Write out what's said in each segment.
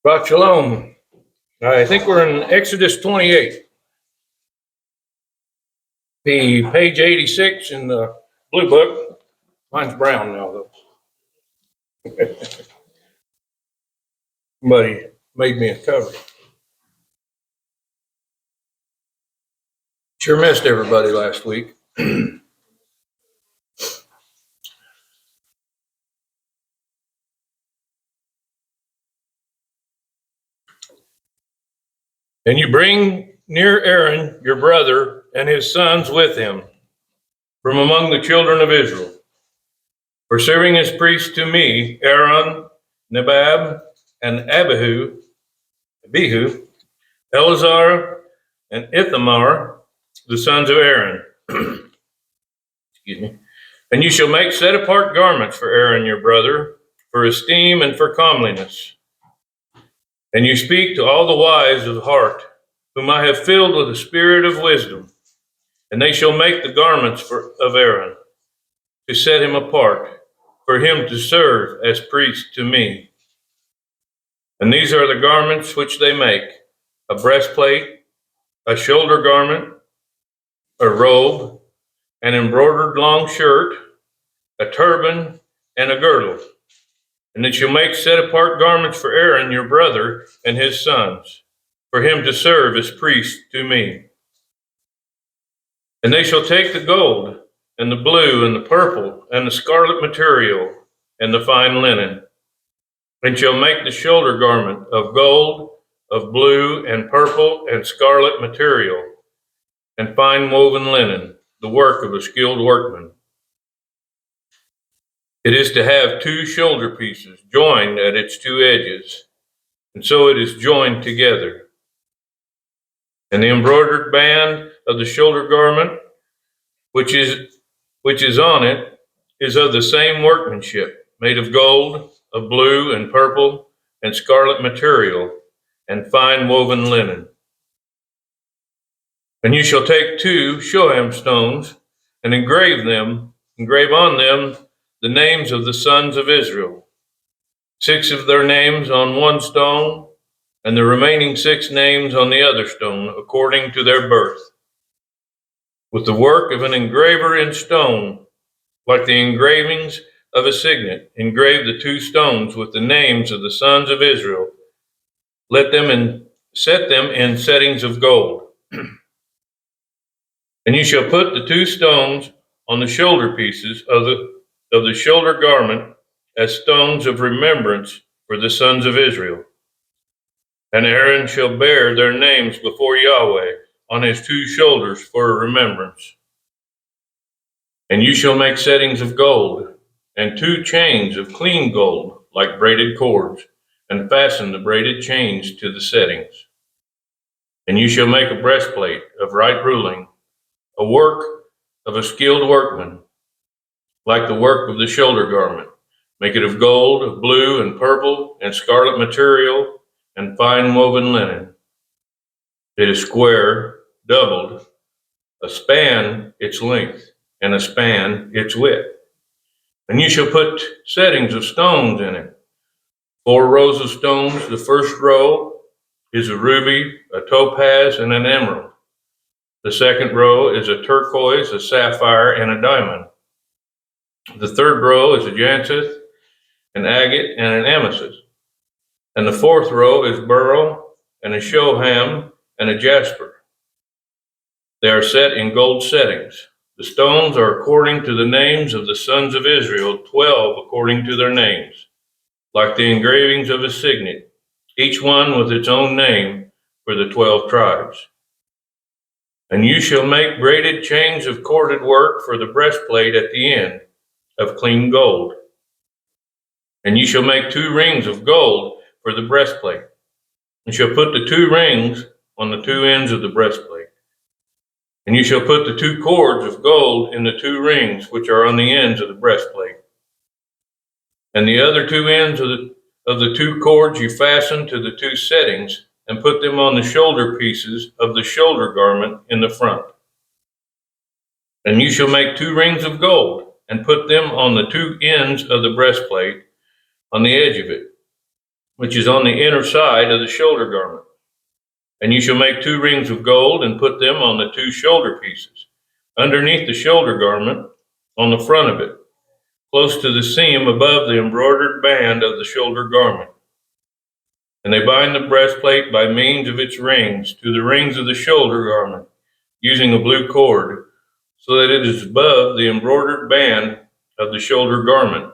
Shabbat Shalom. I think we're in Exodus 28, the page 86 in the blue book. Mine's brown now, though. Somebody made me a cover. Sure missed everybody last week. And you bring near Aaron, your brother, and his sons with him from among the children of Israel. For serving as priests to me, Aaron, Nadab, and Abihu, Eleazar, and Ithamar, the sons of Aaron. Excuse me. And you shall make set apart garments for Aaron your brother, for esteem and for comeliness. And you speak to all the wise of heart, whom I have filled with the spirit of wisdom, and they shall make the garments of Aaron, to set him apart, for him to serve as priest to me. And these are the garments which they make: a breastplate, a shoulder garment, a robe, an embroidered long shirt, a turban, and a girdle. And that you'll make set apart garments for Aaron your brother and his sons, for him to serve as priest to me. And they shall take the gold, and the blue, and the purple, and the scarlet material, and the fine linen, and shall make the shoulder garment of gold, of blue, and purple, and scarlet material, and fine woven linen, the work of a skilled workman. It is to have 2 shoulder pieces joined at its 2 edges, and so it is joined together. And the embroidered band of the shoulder garment, which is on it, is of the same workmanship, made of gold, of blue and purple and scarlet material, and fine woven linen. And you shall take 2 shoham stones and engrave on them the names of the sons of Israel, 6 of their names on one stone, and the remaining 6 names on the other stone, according to their birth. With the work of an engraver in stone, like the engravings of a signet, engrave the 2 stones with the names of the sons of Israel. Set them in settings of gold. And you shall put the 2 stones on the shoulder pieces of the shoulder garment as stones of remembrance for the sons of Israel. And Aaron shall bear their names before Yahweh on his 2 shoulders for a remembrance. And you shall make settings of gold, and 2 chains of clean gold, like braided cords, and fasten the braided chains to the settings. And you shall make a breastplate of right ruling, a work of a skilled workman, like the work of the shoulder garment. Make it of gold, blue, and purple, and scarlet material, and fine woven linen. It is square, doubled, a span its length, and a span its width. And you shall put settings of stones in it. 4 rows of stones. The first row is a ruby, a topaz, and an emerald. The second row is a turquoise, a sapphire, and a diamond. The third row is a jacinth, an agate, and an amethyst. And the fourth row is beryl, and a shoham, and a jasper. They are set in gold settings. The stones are according to the names of the sons of Israel, 12 according to their names, like the engravings of a signet, each one with its own name for the 12 tribes. And you shall make braided chains of corded work for the breastplate at the end, of clean gold. And you shall make 2 rings of gold for the breastplate, and shall put the 2 rings on the 2 ends of the breastplate. And you shall put the 2 cords of gold in the 2 rings which are on the ends of the breastplate. And the other 2 ends of the 2 cords you fasten to the 2 settings, and put them on the shoulder pieces of the shoulder garment in the front. And you shall make 2 rings of gold, and put them on the 2 ends of the breastplate, on the edge of it. which is on the inner side of the shoulder garment. And you shall make 2 rings of gold and put them on the 2 shoulder pieces, underneath the shoulder garment, on the front of it, close to the seam above the embroidered band of the shoulder garment. And they bind the breastplate by means of its rings to the rings of the shoulder garment, using a blue cord, so that it is above the embroidered band of the shoulder garment,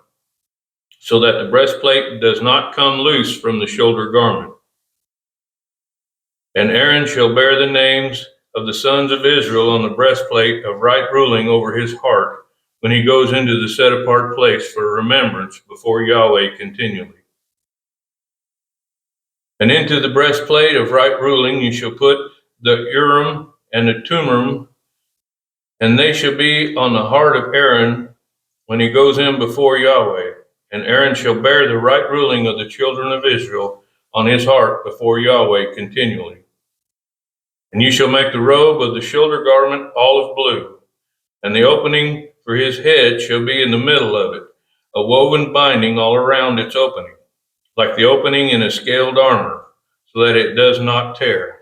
so that the breastplate does not come loose from the shoulder garment. And Aaron shall bear the names of the sons of Israel on the breastplate of right ruling over his heart when he goes into the set apart place for remembrance before Yahweh continually. And into the breastplate of right ruling you shall put the Urim and the Thummim, and they shall be on the heart of Aaron when he goes in before Yahweh. And Aaron shall bear the right ruling of the children of Israel on his heart before Yahweh continually. And you shall make the robe of the shoulder garment olive blue, and the opening for his head shall be in the middle of it, a woven binding all around its opening, like the opening in a scaled armor, so that it does not tear.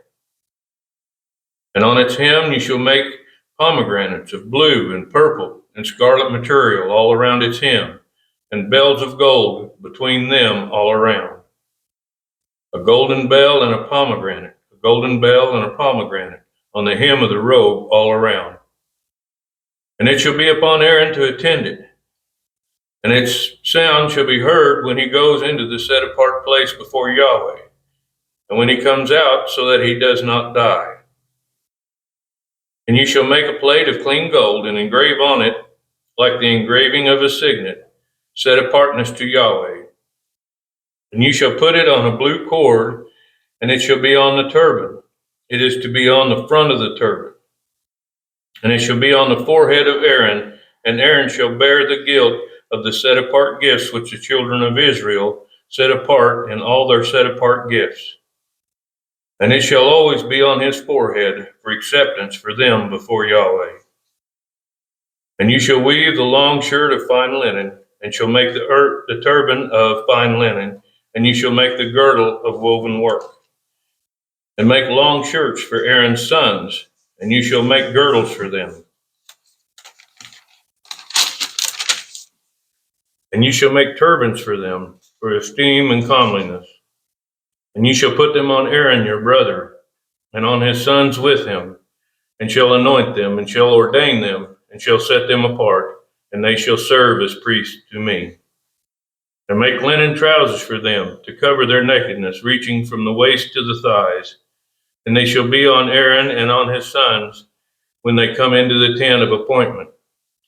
And on its hem you shall make pomegranates of blue and purple and scarlet material all around its hem, and bells of gold between them all around. A golden bell and a pomegranate, a golden bell and a pomegranate on the hem of the robe all around. And it shall be upon Aaron to attend it, and its sound shall be heard when he goes into the set apart place before Yahweh, and when he comes out, so that he does not die. And you shall make a plate of clean gold, and engrave on it, like the engraving of a signet, set apartness to Yahweh. And you shall put it on a blue cord, and it shall be on the turban. It is to be on the front of the turban. And it shall be on the forehead of Aaron, and Aaron shall bear the guilt of the set apart gifts which the children of Israel set apart in all their set apart gifts. And it shall always be on his forehead for acceptance for them before Yahweh. And you shall weave the long shirt of fine linen, and shall make the turban of fine linen, and you shall make the girdle of woven work. And make long shirts for Aaron's sons, and you shall make girdles for them. And you shall make turbans for them, for esteem and comeliness. And you shall put them on Aaron your brother, and on his sons with him, and shall anoint them, and shall ordain them, and shall set them apart, and they shall serve as priests to me. And make linen trousers for them, to cover their nakedness, reaching from the waist to the thighs. And they shall be on Aaron and on his sons when they come into the tent of appointment,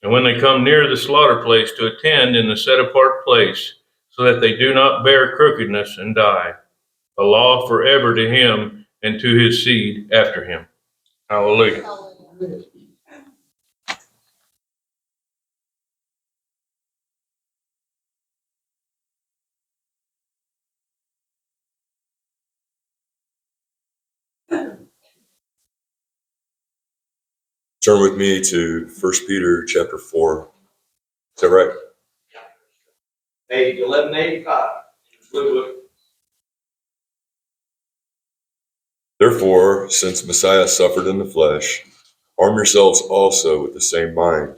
and when they come near the slaughter place to attend in the set apart place, so that they do not bear crookedness and die. A law forever to him and to his seed after him. Hallelujah. Turn with me to 1 Peter chapter 4. Is that right? Page 1185. Therefore, since Messiah suffered in the flesh, arm yourselves also with the same mind,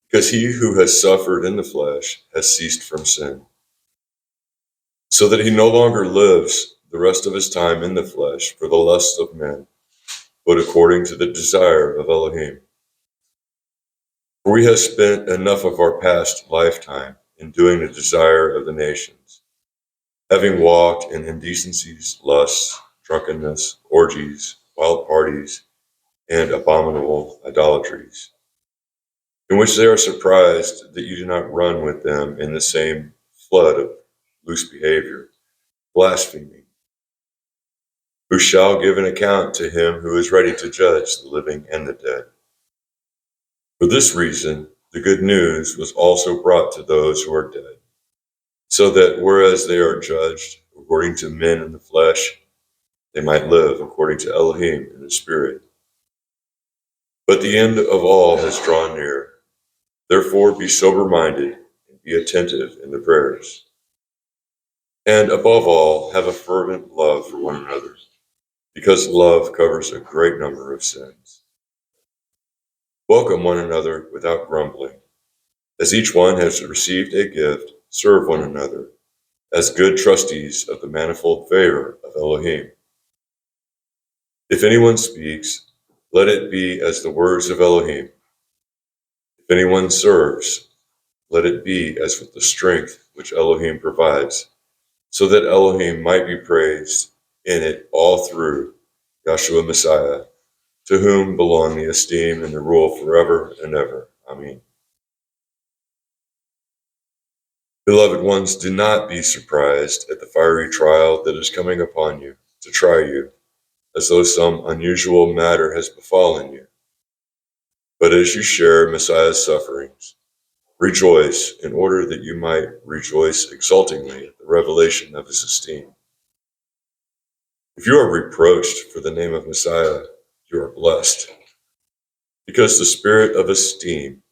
because he who has suffered in the flesh has ceased from sin, so that he no longer lives the rest of his time in the flesh for the lusts of men, but according to the desire of Elohim. For we have spent enough of our past lifetime in doing the desire of the nations, having walked in indecencies, lusts, drunkenness, orgies, wild parties, and abominable idolatries, in which they are surprised that you do not run with them in the same flood of loose behavior, blaspheming, who shall give an account to him who is ready to judge the living and the dead. For this reason, the good news was also brought to those who are dead, so that whereas they are judged according to men in the flesh, they might live according to Elohim in the spirit. But the end of all has drawn near. Therefore be sober-minded and be attentive in the prayers. And above all, have a fervent love for one another, because love covers a great number of sins. Welcome one another without grumbling. As each one has received a gift, serve one another as good trustees of the manifold favor of Elohim. If anyone speaks, let it be as the words of Elohim. If anyone serves, let it be as with the strength which Elohim provides, so that Elohim might be praised in it all through Yahshua Messiah, to whom belong the esteem and the rule forever and ever. Amen. Beloved ones, do not be surprised at the fiery trial that is coming upon you to try you, as though some unusual matter has befallen you. But as you share Messiah's sufferings, rejoice in order that you might rejoice exultingly at the revelation of his esteem. If you are reproached for the name of Messiah, you are blessed, because the spirit of esteem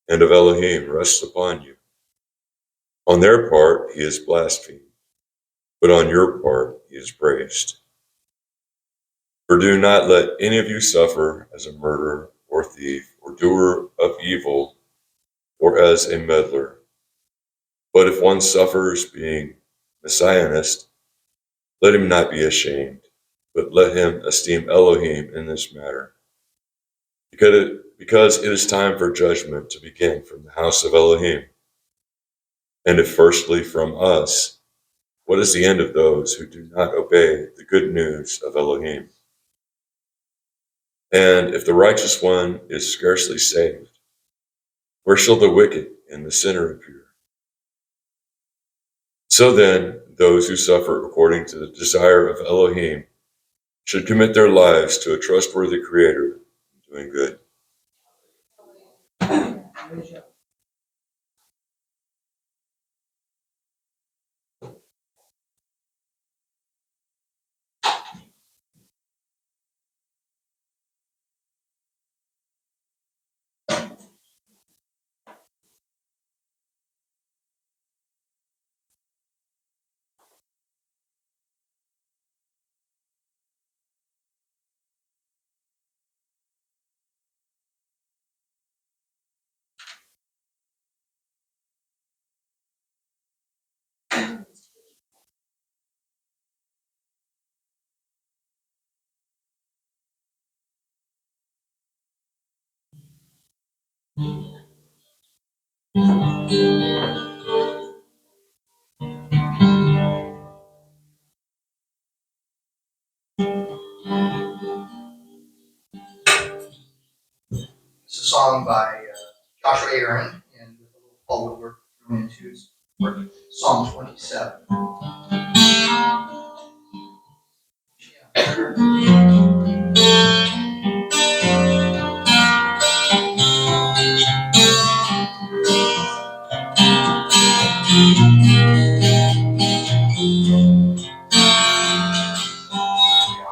and of Elohim rests upon you. On their part, he is blasphemed, but on your part, he is praised. For do not let any of you suffer as a murderer or thief or doer of evil or as a meddler. But if one suffers being messianist, let him not be ashamed, but let him esteem Elohim in this matter. Because it is time for judgment to begin from the house of Elohim. And if firstly from us, what is the end of those who do not obey the good news of Elohim? And if the righteous one is scarcely saved, where shall the wicked and the sinner appear? So then, those who suffer according to the desire of Elohim should commit their lives to a trustworthy Creator, doing good. It's a song by Joshua Aaron, and with a little forward work thrown into his work, Psalm 27.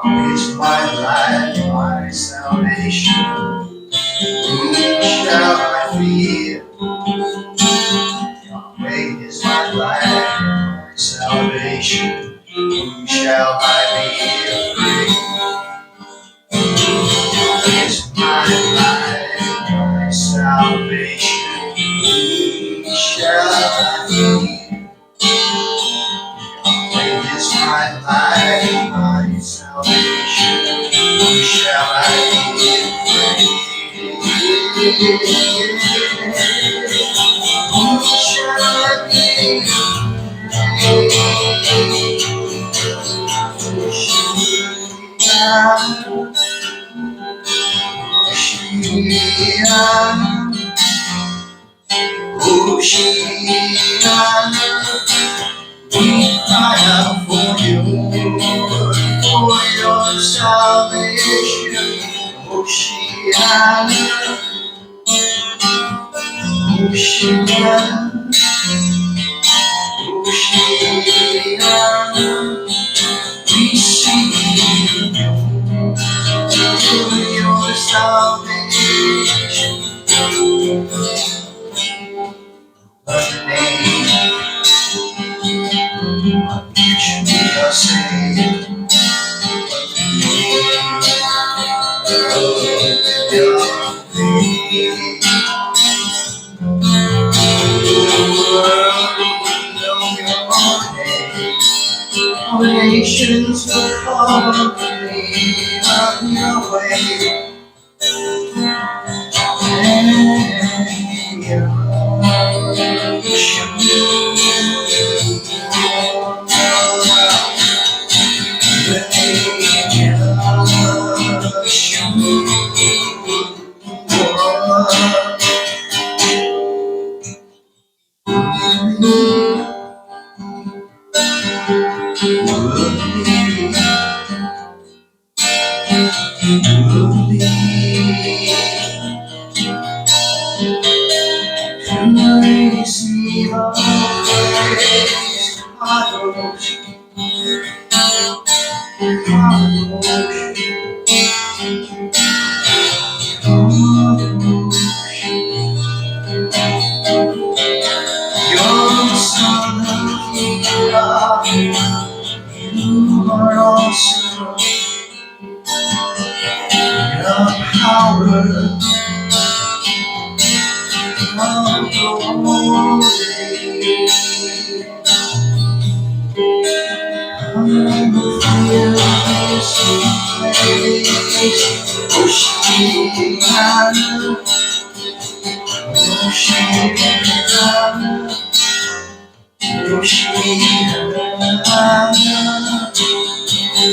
Yahweh is my light, my salvation. Whom shall I fear? Yahweh is my light, my salvation. Whom shall I be afraid? Yahweh is my light, my salvation. Whom shall I fear? Yahweh is my light, my salvation. Whom shall I be afraid? Whom shall I be we cry out for your salvation, Oceana, Oceana, Oceana. We sing to your salvation. The name which we are saved. Nations will follow the name of Yahweh. Receive our praise, Kadosh, You're the Son of God. You are awesome. Your power, your glory.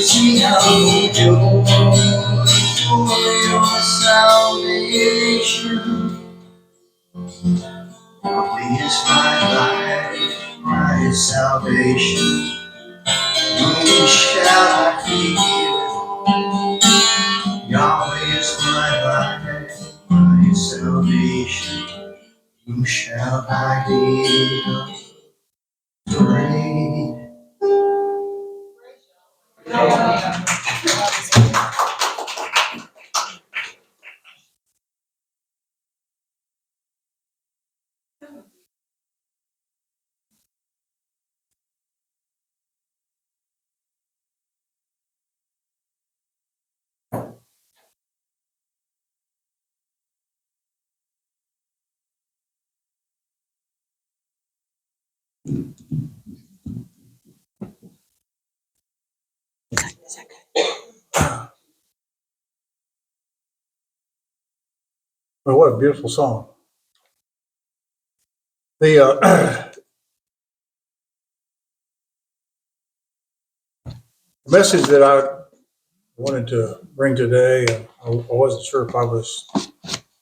See how you do for your salvation. Holy is my life, my salvation. Whom shall I fear? Yahweh is my life, my salvation. Whom shall I be afraid? Well, what a beautiful song. The message that I wanted to bring today, I wasn't sure if I was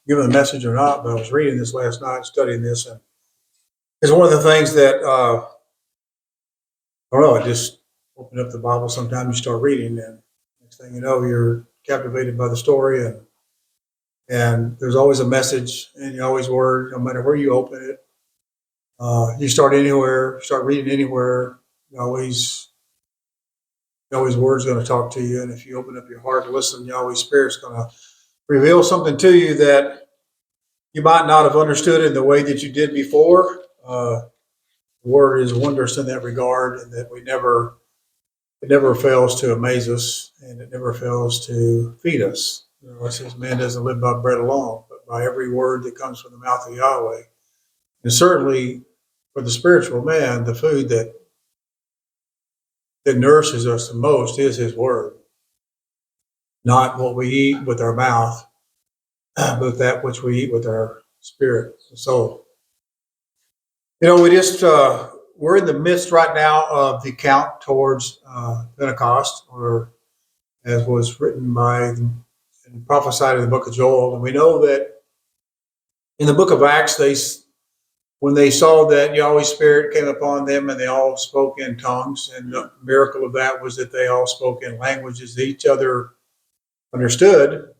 given the message or not, but I was reading this last night, studying this, and it's one of the things that, I don't know, I just open up the Bible, sometimes you start reading, and next thing you know, you're captivated by the story, and there's always a message, and you always word, no matter where you open it. You start anywhere, start reading anywhere, always word's going to talk to you. And if you open up your heart to listen, Yahweh's Spirit's going to reveal something to you that you might not have understood in the way that you did before. The word is wondrous in that regard, and that it never fails to amaze us, and it never fails to feed us. It says, man doesn't live by bread alone, but by every word that comes from the mouth of Yahweh. And certainly for the spiritual man, the food that nourishes us the most is his word. Not what we eat with our mouth, but that which we eat with our spirit and soul. We just, we're in the midst right now of the count towards Pentecost, or as was written by and prophesied in the book of Joel. And we know that in the book of Acts, when they saw that Yahweh's Spirit came upon them and they all spoke in tongues, and the miracle of that was that they all spoke in languages that each other understood,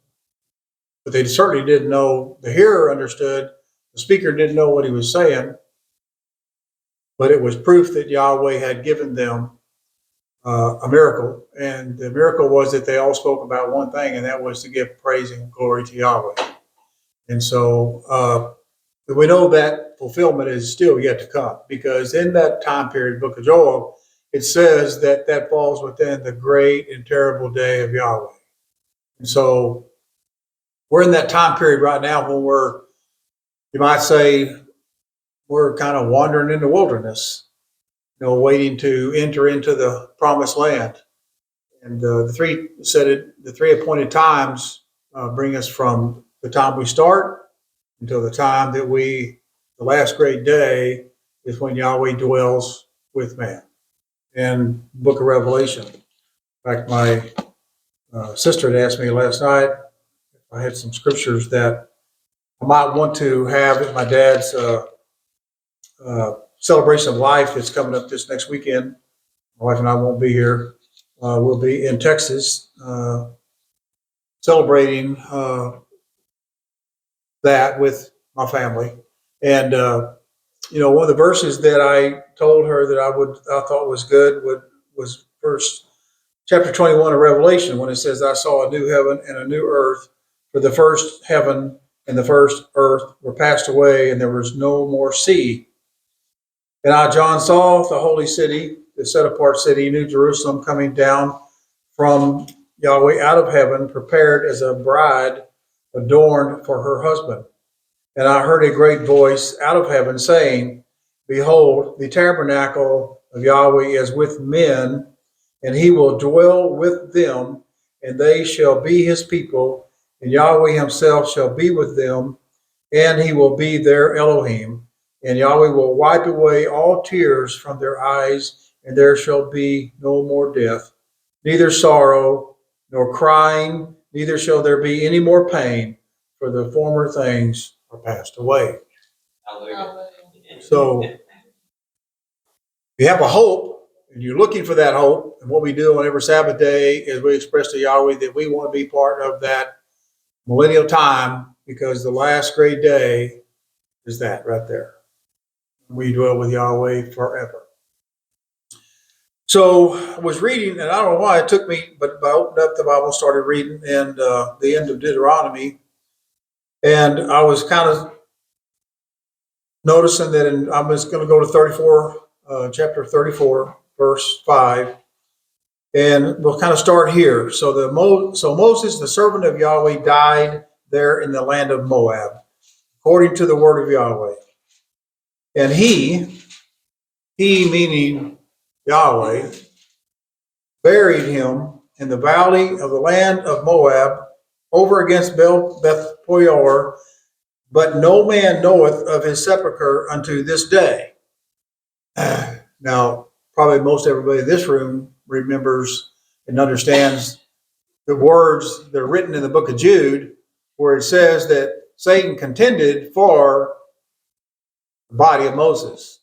but they certainly didn't know, the hearer understood, the speaker didn't know what he was saying, but it was proof that Yahweh had given them a miracle. And the miracle was that they all spoke about one thing, and that was to give praise and glory to Yahweh. And so we know that fulfillment is still yet to come, because in that time period, book of Joel, it says that that falls within the great and terrible day of Yahweh. And so we're in that time period right now when you might say, we're kind of wandering in the wilderness, waiting to enter into the promised land. And the three appointed times bring us from the time we start until the time that the last great day is when Yahweh dwells with man. In the book of Revelation. In fact, my sister had asked me last night if I had some scriptures that I might want to have at my dad's celebration of life that's coming up this next weekend. My wife and I won't be here. We'll be in Texas celebrating that with my family. And one of the verses that I told her that I thought was good was verse chapter 21 of Revelation, when it says, "I saw a new heaven and a new earth, for the first heaven and the first earth were passed away, and there was no more sea. And I, John, saw the holy city, the set apart city, New Jerusalem, coming down from Yahweh out of heaven, prepared as a bride adorned for her husband. And I heard a great voice out of heaven saying, Behold, the tabernacle of Yahweh is with men, and he will dwell with them, and they shall be his people, and Yahweh himself shall be with them, and he will be their Elohim. And Yahweh will wipe away all tears from their eyes, and there shall be no more death, neither sorrow nor crying, neither shall there be any more pain, for the former things are passed away." Hallelujah. So you have a hope, and you're looking for that hope. And what we do on every Sabbath day is we express to Yahweh that we want to be part of that millennial time, because the last great day is that right there. We dwell with Yahweh forever. So I was reading, and I don't know why it took me, but I opened up the Bible and started reading and the end of Deuteronomy. And I was kind of noticing that I'm just going to go to chapter 34, verse 5. And we'll kind of start here. So Moses, the servant of Yahweh, died there in the land of Moab, according to the word of Yahweh. And he meaning Yahweh, buried him in the valley of the land of Moab, over against Beth Peor, but no man knoweth of his sepulchre unto this day. Now, probably most everybody in this room remembers and understands the words that are written in the book of Jude, where it says that Satan contended for the body of Moses.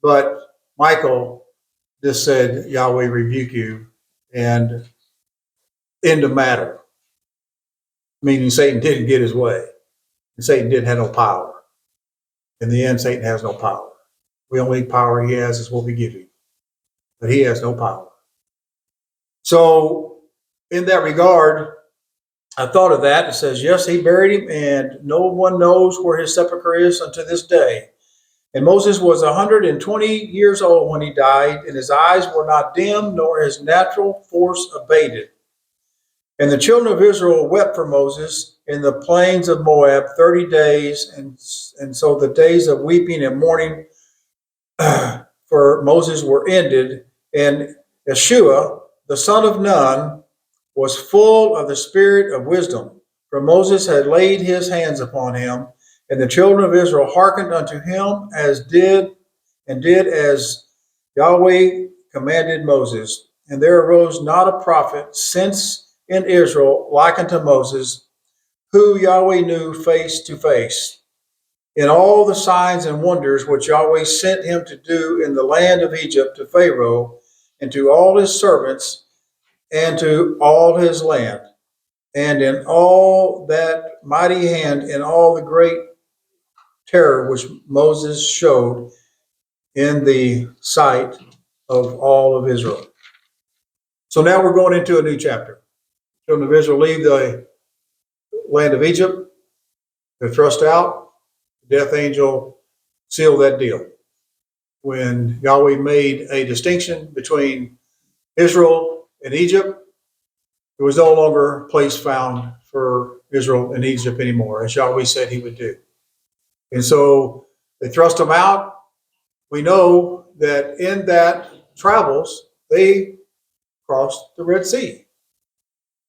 But Michael just said, Yahweh rebuke you, and end of matter. Meaning Satan didn't get his way. And Satan didn't have no power. In the end, Satan has no power. The only power he has is what we give him. But he has no power. So, in that regard, I thought of that. It says, yes, he buried him, and no one knows where his sepulchre is unto this day. And Moses was 120 years old when he died, and his eyes were not dim, nor his natural force abated. And the children of Israel wept for Moses in the plains of Moab 30 days, and so the days of weeping and mourning for Moses were ended. And Yeshua, the son of Nun, was full of the spirit of wisdom, for Moses had laid his hands upon him. And the children of Israel hearkened unto him as did as Yahweh commanded Moses. And there arose not a prophet since in Israel like unto Moses, who Yahweh knew face to face, in all the signs and wonders which Yahweh sent him to do in the land of Egypt to Pharaoh, and to all his servants, and to all his land, and in all that mighty hand, in all the great terror which Moses showed in the sight of all of Israel. So now we're going into a new chapter. Children of Israel leave the land of Egypt. They're thrust out. The death angel sealed that deal. when Yahweh made a distinction between Israel and Egypt, there was no longer a place found for Israel and Egypt anymore, as Yahweh said he would do. And so they thrust them out. We know that in that travels, they crossed the Red Sea.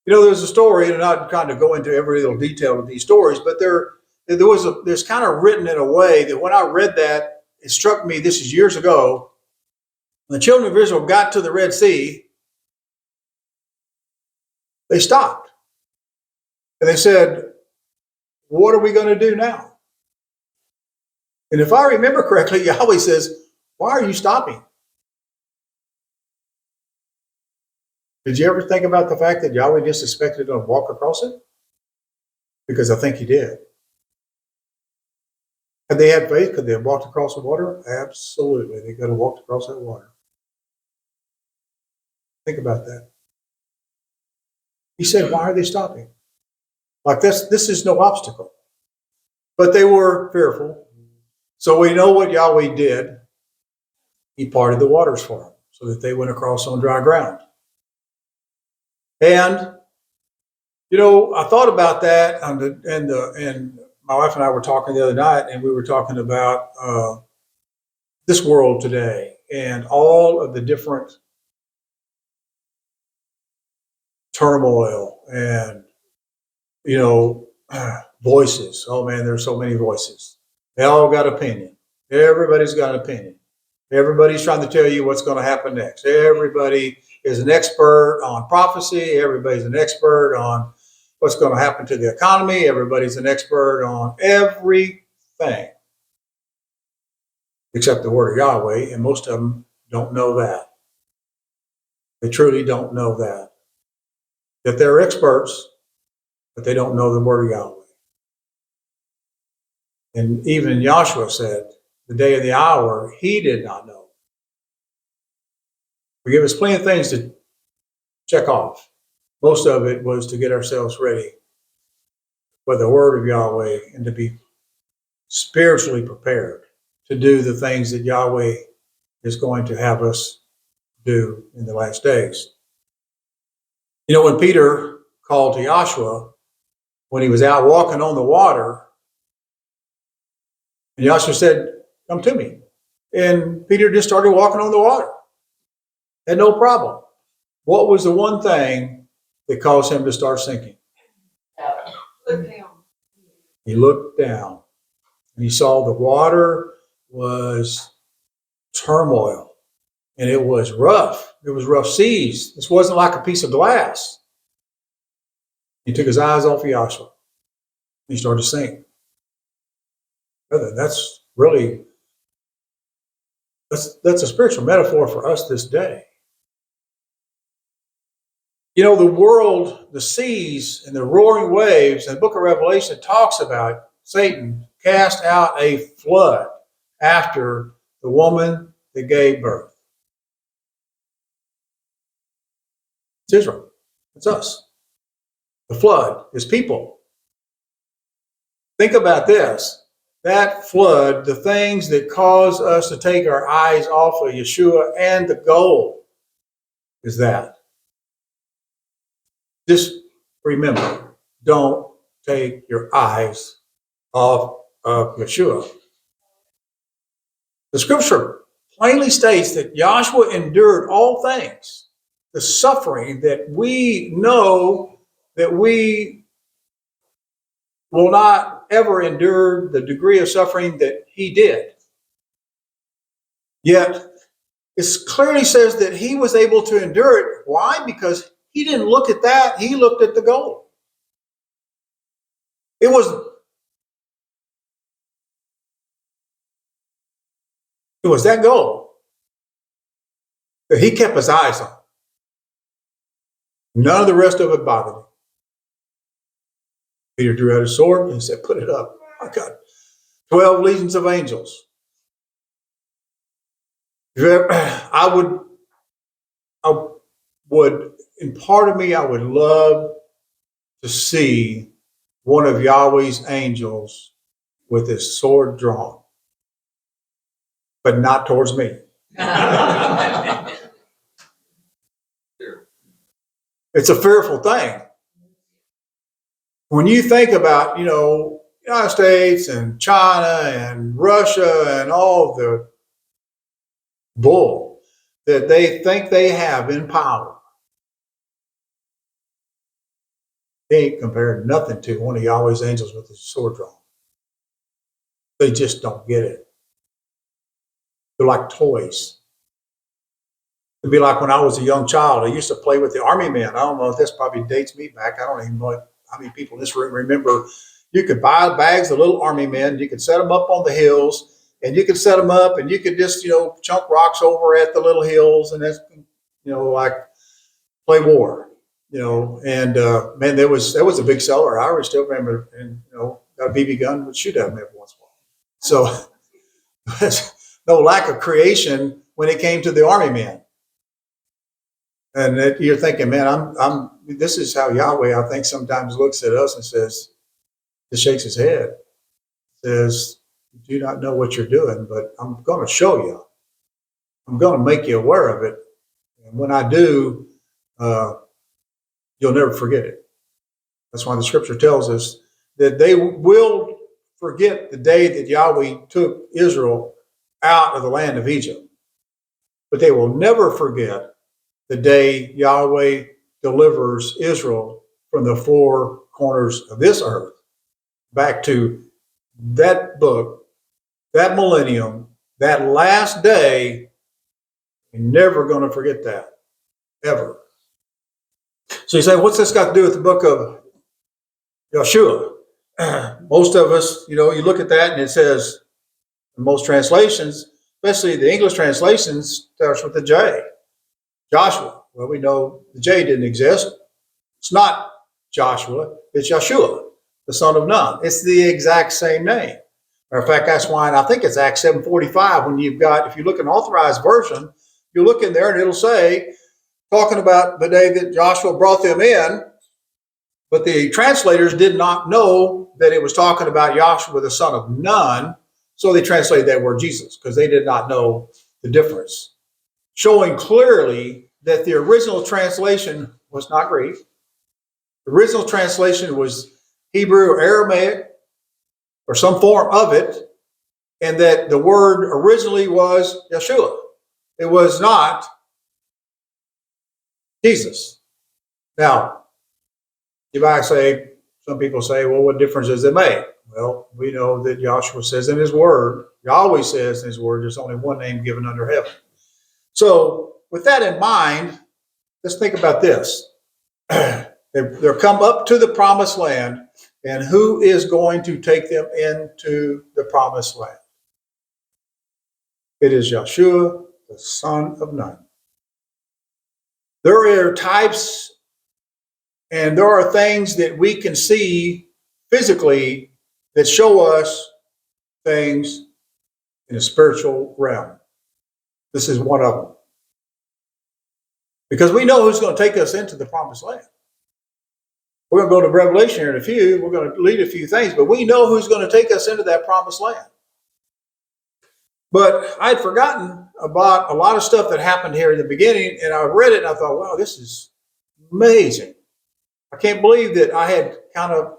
You know, there's a story, and I'm not kind of go into every little detail of these stories, but there's kind of written in a way that when I read that, it struck me, this is years ago, when the children of Israel got to the Red Sea, they stopped. And they said, what are we going to do now? And if I remember correctly, Yahweh says, why are you stopping? Did you ever think about the fact that Yahweh just expected them to walk across it? Because I think he did. Had they had faith, could they have walked across the water? Absolutely. They could have walked across that water. Think about that. He said, why are they stopping? Like this is no obstacle. But they were fearful. So we know what Yahweh did. He parted the waters for them so that they went across on dry ground. And, you know, I thought about that, and my wife and I were talking the other night, and we were talking about this world today and all of the different turmoil and, you know, voices. Oh man, there's so many voices. They all got opinion. Everybody's got an opinion. Everybody's trying to tell you what's going to happen next. Everybody is an expert on prophecy. Everybody's an expert on what's going to happen to the economy. Everybody's an expert on everything except the word of Yahweh, and most of them don't know that. They truly don't know that. That they're experts, but they don't know the word of Yahweh. And even Joshua said, the day of the hour, he did not know. We give us plenty of things to check off. Most of it was to get ourselves ready for the word of Yahweh and to be spiritually prepared to do the things that Yahweh is going to have us do in the last days. You know, when Peter called to Joshua, when he was out walking on the water, and Joshua said, come to me. And Peter just started walking on the water. Had no problem. What was the one thing that caused him to start sinking? Look down. He looked down and he saw the water was turmoil and it was rough. It was rough seas. This wasn't like a piece of glass. He took his eyes off of Joshua. He started to sink. Brother, that's really, that's a spiritual metaphor for us this day. You know, the world, the seas and the roaring waves, and the book of Revelation talks about Satan cast out a flood after the woman that gave birth. It's Israel. It's us. The flood is people. Think about this. That flood, the things that cause us to take our eyes off of Yeshua, and the goal is that. Just remember, don't take your eyes off of Yeshua. The scripture plainly states that Joshua endured all things, the suffering that we know that we will not ever endure the degree of suffering that he did. Yet, it clearly says that he was able to endure it. Why? Because he didn't look at that. He looked at the goal. It was that goal that he kept his eyes on. None of the rest of it bothered him. Peter drew out his sword and he said, put it up. I got 12 legions of angels. I would, in part of me, I would love to see one of Yahweh's angels with his sword drawn. but not towards me. It's a fearful thing. When you think about, United States and China and Russia and all the bull that they think they have in power, they ain't compared nothing to one of Yahweh's angels with his sword drawn. They just don't get it. They're like toys. It'd be like when I was a young child, I used to play with the army men. I don't know if this probably dates me back. I don't even know how many people in this room remember. You could buy bags of little army men. You could set them up on the hills, and you could set them up, and you could just, chunk rocks over at the little hills, and that's, like play war, And man, that was a big seller. I still remember, and got a BB gun, would shoot at them every once in a while. So there's no lack of creation when it came to the army men. And you're thinking, man, this is how Yahweh, I think, sometimes looks at us and says, just shakes his head, says, you do not know what you're doing, but I'm going to show you. I'm going to make you aware of it. And when I do, you'll never forget it. That's why the scripture tells us that they will forget the day that Yahweh took Israel out of the land of Egypt. But they will never forget the day Yahweh delivers Israel from the four corners of this earth back to that book, that millennium, that last day. You're never going to forget that, ever. So you say, what's this got to do with the book of Yeshua? Most of us, you look at that and it says, in most translations, especially the English translations, starts with the J. Joshua. Well, we know the J didn't exist. It's not Joshua, it's Yeshua, the son of Nun. It's the exact same name. Matter of fact, that's why I think it's Acts 7:45 when if you look at an authorized version, you look in there and it'll say, talking about the day that Joshua brought them in, but the translators did not know that it was talking about Joshua, the son of Nun, so they translated that word Jesus because they did not know the difference. Showing clearly that the original translation was not Greek. The original translation was Hebrew or Aramaic or some form of it, and that the word originally was Yeshua. It was not Jesus. Now, you might say, some people say, well, what difference does it make? Well, we know that Joshua says in his word, Yahweh says in his word, there's only one name given under heaven. So with that in mind, let's think about this. They're come up to the promised land, and who is going to take them into the promised land? It is Yeshua, the son of Nun. There are types and there are things that we can see physically that show us things in a spiritual realm. This is one of them. Because we know who's going to take us into the promised land. We're going to go to Revelation here in a few. We're going to read a few things, but we know who's going to take us into that promised land. But I'd forgotten about a lot of stuff that happened here in the beginning, and I read it and I thought, wow, this is amazing. I can't believe that I had kind of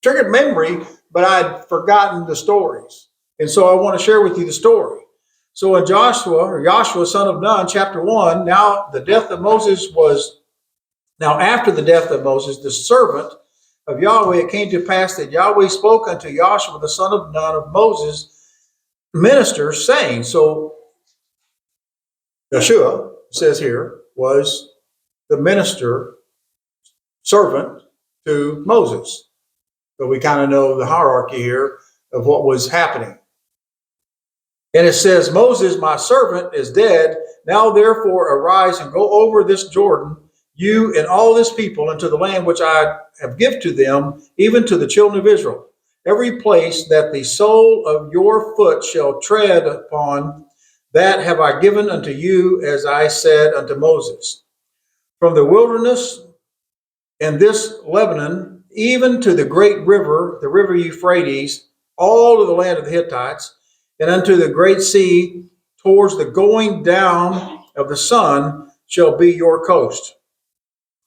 triggered memory, but I'd forgotten the stories. And so I want to share with you the story. So in Joshua, son of Nun, chapter 1, now after the death of Moses, the servant of Yahweh, it came to pass that Yahweh spoke unto Joshua, the son of Nun, of Moses' minister, saying, so Yeshua, says here, was the minister, servant to Moses. So we kind of know the hierarchy here of what was happening. And it says, Moses, my servant, is dead. Now therefore arise and go over this Jordan, you and all this people, into the land which I have given to them, even to the children of Israel. Every place that the sole of your foot shall tread upon, that have I given unto you, as I said unto Moses. From the wilderness and this Lebanon, even to the great river, the river Euphrates, all of the land of the Hittites, and unto the great sea, towards the going down of the sun, shall be your coast.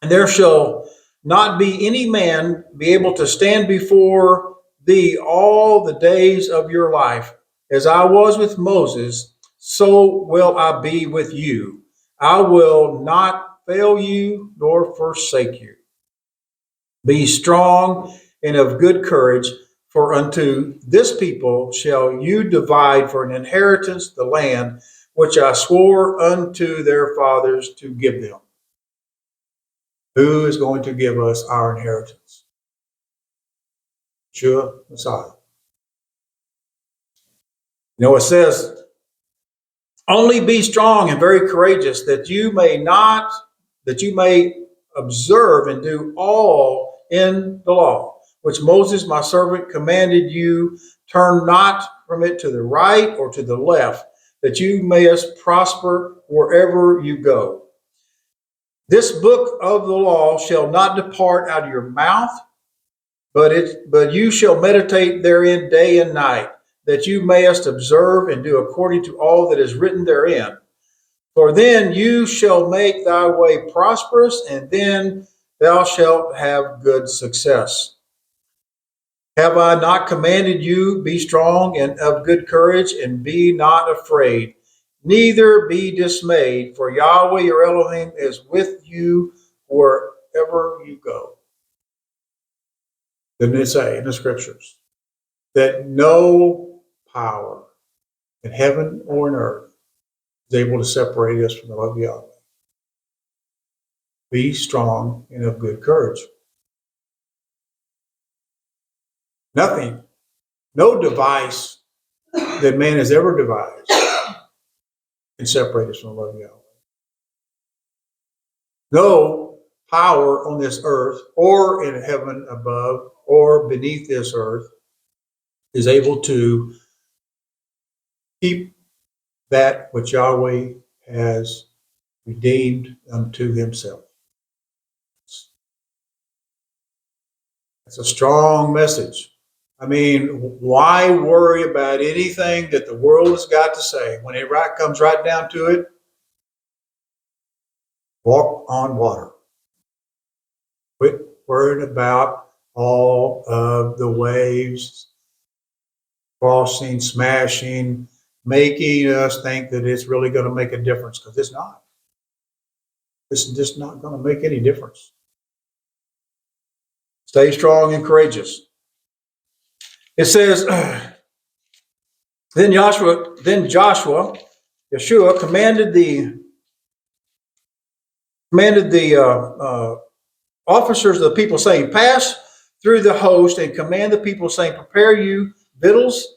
And there shall not be any man be able to stand before thee all the days of your life. As I was with Moses, so will I be with you. I will not fail you nor forsake you. Be strong and of good courage, for unto this people shall you divide for an inheritance the land which I swore unto their fathers to give them. Who is going to give us our inheritance? Yeshua, Messiah. You know, it says, only be strong and very courageous, that you may observe and do all in the law, which Moses, my servant, commanded you. Turn not from it to the right or to the left, that you mayest prosper wherever you go. This book of the law shall not depart out of your mouth, but you shall meditate therein day and night, that you mayest observe and do according to all that is written therein. For then you shall make thy way prosperous, and then thou shalt have good success. Have I not commanded you, be strong and of good courage, and be not afraid, neither be dismayed, for Yahweh your Elohim is with you wherever you go. Didn't it say in the scriptures that no power in heaven or in earth is able to separate us from the love of Yahweh? Be strong and of good courage. Nothing, no device that man has ever devised can separate us from the love of Yahweh. No power on this earth or in heaven above or beneath this earth is able to keep that which Yahweh has redeemed unto himself. It's a strong message. I mean, why worry about anything that the world has got to say? When it comes right down to it, walk on water. Quit worrying about all of the waves, crossing, smashing, making us think that it's really going to make a difference, because it's not. It's just not going to make any difference. Stay strong and courageous. It says, then Yeshua commanded the officers of the people, saying, pass through the host and command the people, saying, prepare you victuals,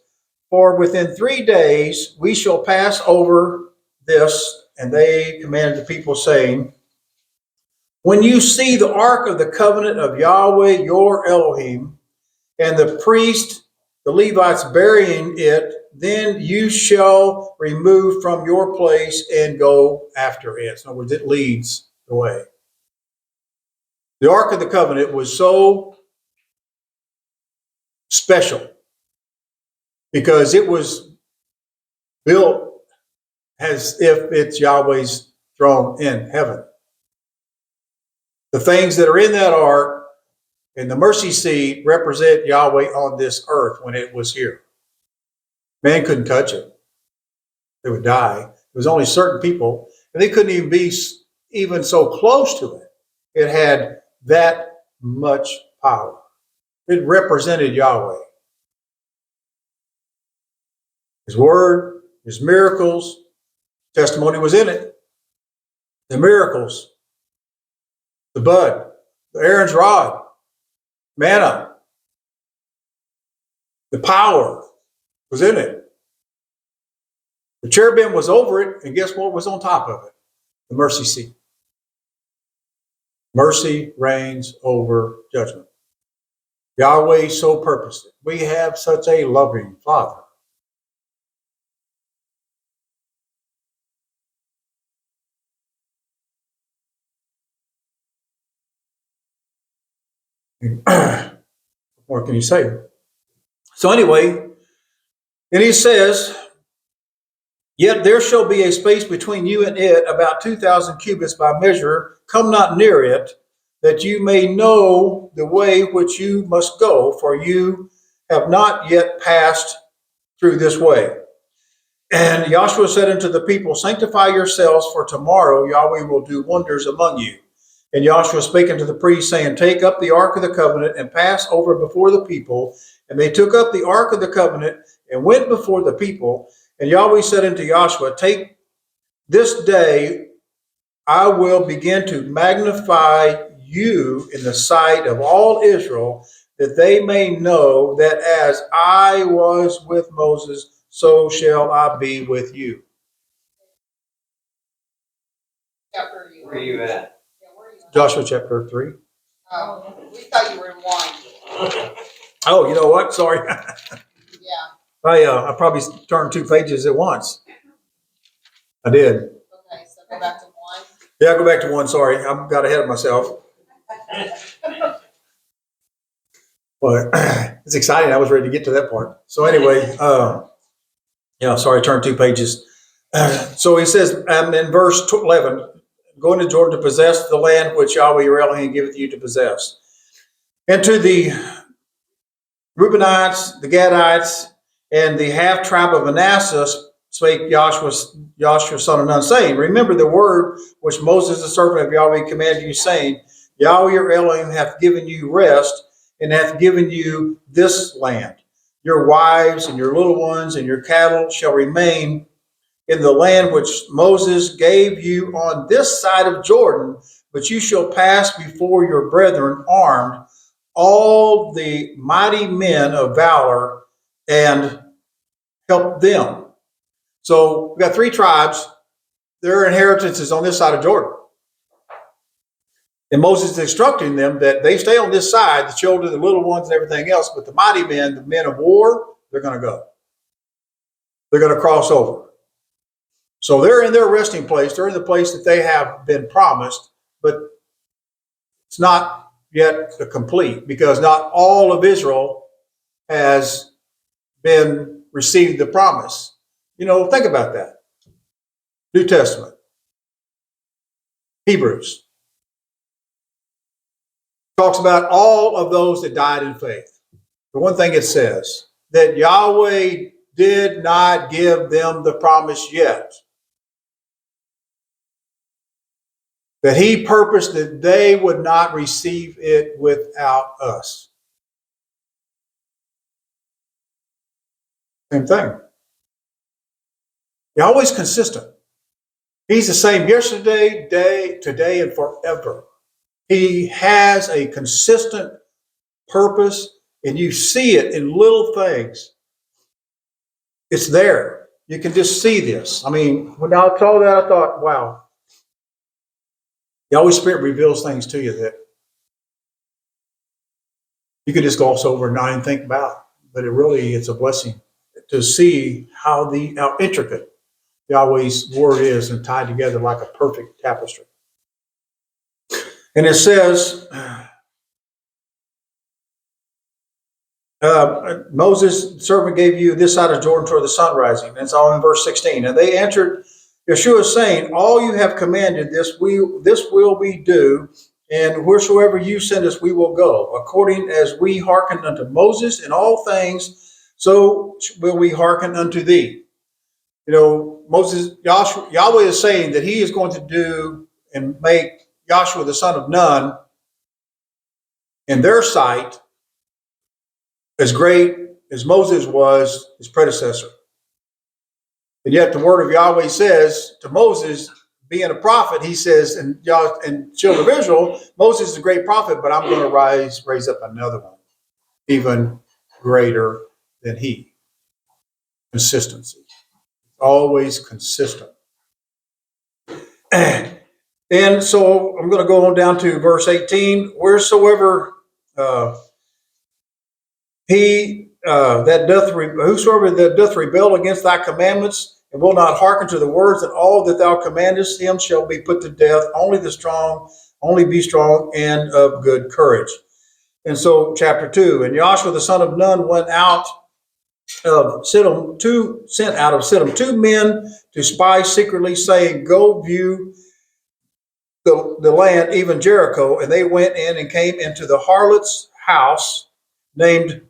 for within 3 days we shall pass over this. And they commanded the people, saying, when you see the ark of the covenant of Yahweh your Elohim, and the priest, the Levites, burying it, then you shall remove from your place and go after it. In other words, it leads the way. The Ark of the Covenant was so special because it was built as if it's Yahweh's throne in heaven. The things that are in that ark and the mercy seat represent Yahweh on this earth when it was here. Man couldn't touch it. They would die. It was only certain people, and they couldn't even be even so close to it. It had that much power. It represented Yahweh. His word, his miracles, testimony was in it. The miracles, the bud, the Aaron's rod, manna, the power was in it. The cherubim was over it, and guess what was on top of it? The mercy seat. Mercy reigns over judgment. Yahweh so purposed it. We have such a loving Father. What more can you say? So anyway, and he says, Yet there shall be a space between you and it, about 2,000 cubits by measure. Come not near it, that you may know the way which you must go, for you have not yet passed through this way. And Joshua said unto the people, sanctify yourselves, for tomorrow Yahweh will do wonders among you. And Joshua spake unto the priests, saying, take up the ark of the covenant and pass over before the people. And they took up the ark of the covenant and went before the people. And Yahweh said unto Joshua, take this day, I will begin to magnify you in the sight of all Israel, that they may know that as I was with Moses, so shall I be with you. Chapter are you? Where are you at? Yeah, where are you? Joshua chapter 3. Oh, we thought you were in one. Oh, you know what? Sorry. Yeah, I probably turned 2 pages at once. I did. okay, so go back to one. Yeah, I'll go back to 1. Sorry. I got ahead of myself. But it's exciting. I was ready to get to that part. So anyway, sorry, I turned 2 pages. So he says in verse 11, go into Jordan to possess the land which Yahweh your Elohim giveth you to possess. And to the Reubenites, the Gadites, and the half tribe of Manasseh spake Joshua son of Nun, saying, remember the word which Moses the servant of Yahweh commanded you, saying, Yahweh your Elohim hath given you rest, and hath given you this land. Your wives and your little ones and your cattle shall remain in the land which Moses gave you on this side of Jordan, but you shall pass before your brethren armed, all the mighty men of valor, and help them. So we've got 3 tribes. Their inheritance is on this side of Jordan. And Moses is instructing them that they stay on this side, the children, the little ones, and everything else, but the mighty men, the men of war, they're going to go. They're going to cross over. So they're in their resting place. They're in the place that they have been promised, but it's not yet complete, because not all of Israel has been received the promise. Think about that. New Testament, Hebrews, talks about all of those that died in faith. The one thing it says, that Yahweh did not give them the promise yet. That he purposed that they would not receive it without us. Same thing. Yahweh's consistent. He's the same yesterday, today, and forever. He has a consistent purpose, and you see it in little things. It's there. You can just see this. I mean, when I saw that, I thought, wow. The Holy Spirit reveals things to you that you could just gloss over and not even think about. But it's a blessing to see how intricate Yahweh's word is and tied together like a perfect tapestry. And it says, Moses, servant, gave you this side of Jordan toward the sun rising. And it's all in verse 16. And they answered Yeshua, saying, all you have commanded, this will we do, and wheresoever you send us, we will go. According as we hearkened unto Moses in all things, so will we hearken unto thee. Yahweh is saying that he is going to do and make Joshua the son of Nun in their sight as great as Moses was his predecessor. And yet the word of Yahweh says to Moses, being a prophet, he says, and children of Israel, Moses is a great prophet, but I'm going to raise up another one, even greater than he. Consistency. Always consistent. And so I'm going to go on down to verse 18. Whosoever that doth rebel against thy commandments and will not hearken to the words, and all that thou commandest him shall be put to death. Only be strong and of good courage. And so chapter 2, and Joshua the son of Nun went out sent out of Siddim 2 men to spy secretly, saying, "Go view the land, even Jericho." And they went in and came into the harlot's house named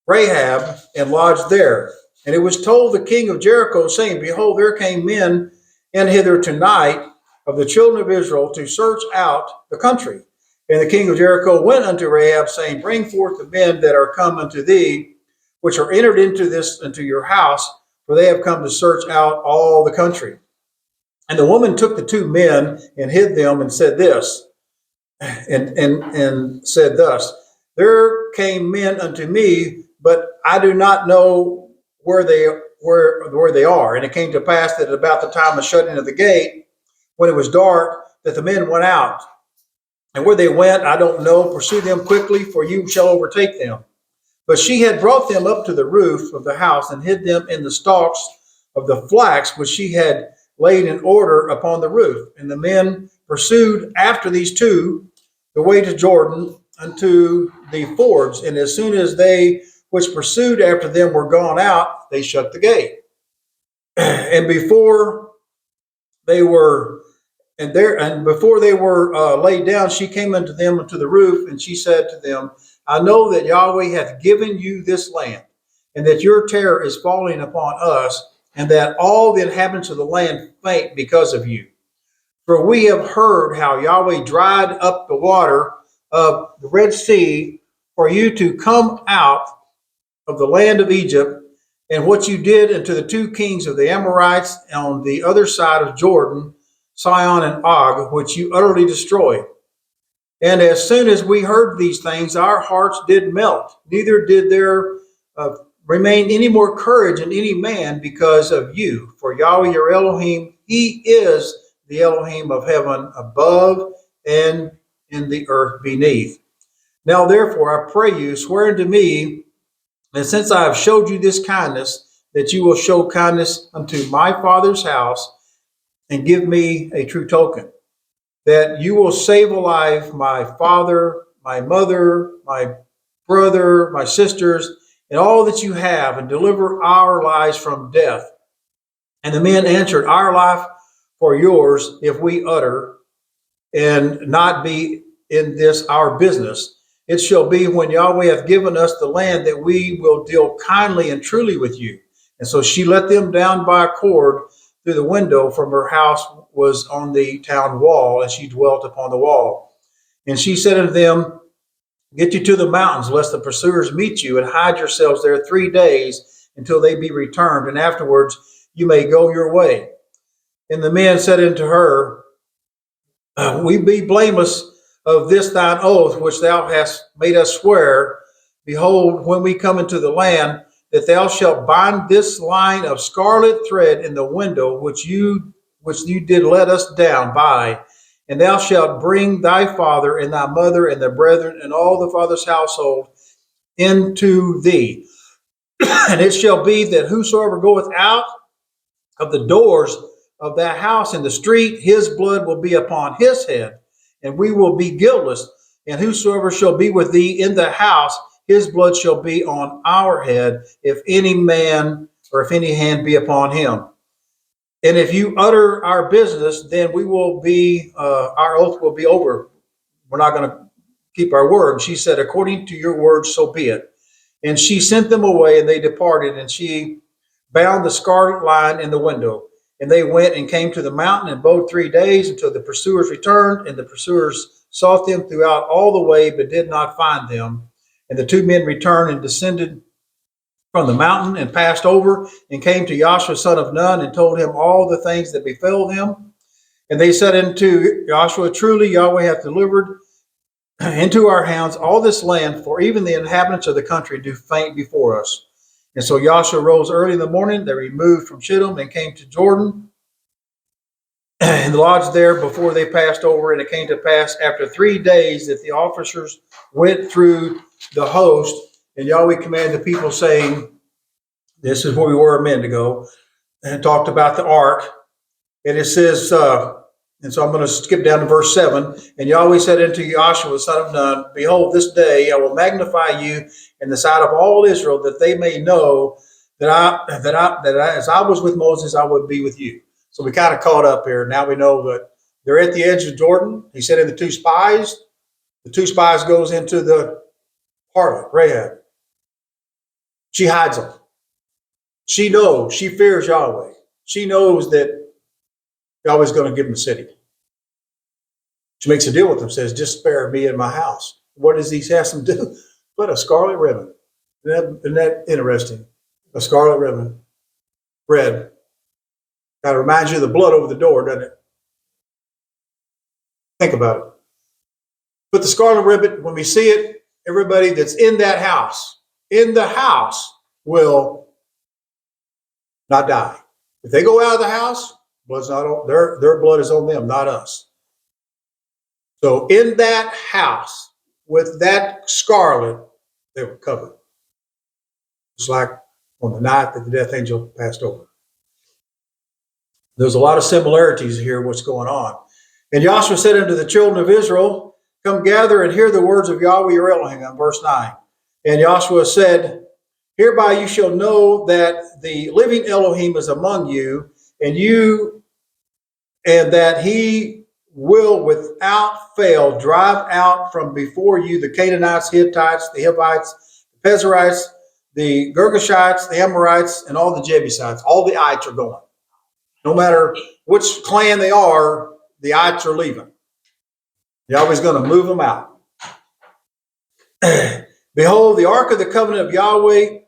Rahab and lodged there. And it was told the king of Jericho, saying, "Behold, there came men in hither tonight of the children of Israel to search out the country." And the king of Jericho went unto Rahab, saying, "Bring forth the men that are come unto thee, which are entered into your house, for they have come to search out all the country." And the woman took the 2 men and hid them, and said this, and said thus, "There came men unto me, but I do not know where they are." And it came to pass that about the time of shutting of the gate, when it was dark, that the men went out. And where they went, I don't know. Pursue them quickly, for you shall overtake them. But she had brought them up to the roof of the house, and hid them in the stalks of the flax which she had laid in order upon the roof. And the men pursued after these 2 the way to Jordan unto the fords. And as soon as they which pursued after them were gone out, they shut the gate. And before they were laid down, she came unto them unto the roof, and she said to them, "I know that Yahweh hath given you this land, and that your terror is falling upon us, and that all the inhabitants of the land faint because of you. For we have heard how Yahweh dried up the water of the Red Sea for you to come out of the land of Egypt, and what you did unto the 2 kings of the Amorites on the other side of Jordan, Sihon and Og, which you utterly destroyed. And as soon as we heard these things, our hearts did melt, neither did there remain any more courage in any man because of you. For Yahweh your Elohim, he is the Elohim of heaven above and in the earth beneath. Now therefore I pray you, swear unto me, and since I have showed you this kindness, that you will show kindness unto my father's house, and give me a true token, that you will save alive my father, my mother, my brother, my sisters, and all that you have, and deliver our lives from death." And the men answered, "Our life for yours, if we utter, and not be in this our business. It shall be when Yahweh hath given us the land, that we will deal kindly and truly with you." And so she let them down by a cord through the window, from her house was on the town wall, and she dwelt upon the wall. And she said unto them, "Get you to the mountains, lest the pursuers meet you, and hide yourselves there 3 days until they be returned, and afterwards you may go your way." And the men said unto her, "We be blameless of this thine oath, which thou hast made us swear. Behold, when we come into the land, that thou shalt bind this line of scarlet thread in the window which you did let us down by, and thou shalt bring thy father and thy mother and the brethren and all the father's household into thee. And it shall be that whosoever goeth out of the doors of that house in the street, his blood will be upon his head, and we will be guiltless. And whosoever shall be with thee in the house, his blood shall be on our head, if any man or if any hand be upon him. And if you utter our business, then we will be, our oath will be over. We're not going to keep our word." And she said, "According to your word, so be it." And she sent them away, and they departed, and she bound the scarlet line in the window. And they went and came to the mountain, and abode 3 days until the pursuers returned. And the pursuers sought them throughout all the way, but did not find them. And the 2 men returned and descended from the mountain, and passed over, and came to Joshua son of Nun, and told him all the things that befell them. And they said unto Joshua, "Truly Yahweh hath delivered into our hands all this land, for even the inhabitants of the country do faint before us." And so Joshua rose early in the morning. They removed from Shittim and came to Jordan, and lodged there before they passed over. And it came to pass after 3 days that the officers went through the host, and Yahweh commanded the people, saying, this is where we were a minute ago, and talked about the ark. And it says, And so I'm going to skip down to verse 7. And Yahweh said unto Joshua, son of Nun, behold, this day I will magnify you in the sight of all Israel, that they may know that as I was with Moses, I would be with you. So we kind of caught up here. Now we know that they're at the edge of Jordan. He said in the two spies. The two spies goes into the harlot, Rahab. She hides them. She knows, she fears Yahweh. She knows that Yahweh's going to give them the city. She makes a deal with them, says, just spare me and my house. What does he ask them to do? Put a scarlet ribbon. Isn't that interesting? A scarlet ribbon. Red. Kind of reminds you of the blood over the door, doesn't it? Think about it. Put the scarlet ribbon, when we see it, everybody that's in that house, in the house, will not die. If they go out of the house, blood's not on, their blood is on them, not us. So in that house, with that scarlet, they were covered. It's like on the night that the death angel passed over. There's a lot of similarities here, what's going on. And Joshua said unto the children of Israel, come gather and hear the words of Yahweh your Elohim, on verse 9. And Joshua said, hereby you shall know that the living Elohim is among you, and that he will without fail drive out from before you the Canaanites, Hittites, the Hivites, the Pezerites, the Girgashites, the Amorites, and all the Jebusites. All the ites are going. No matter which clan they are, the ites are leaving. Yahweh's going to move them out. Behold, the ark of the covenant of Yahweh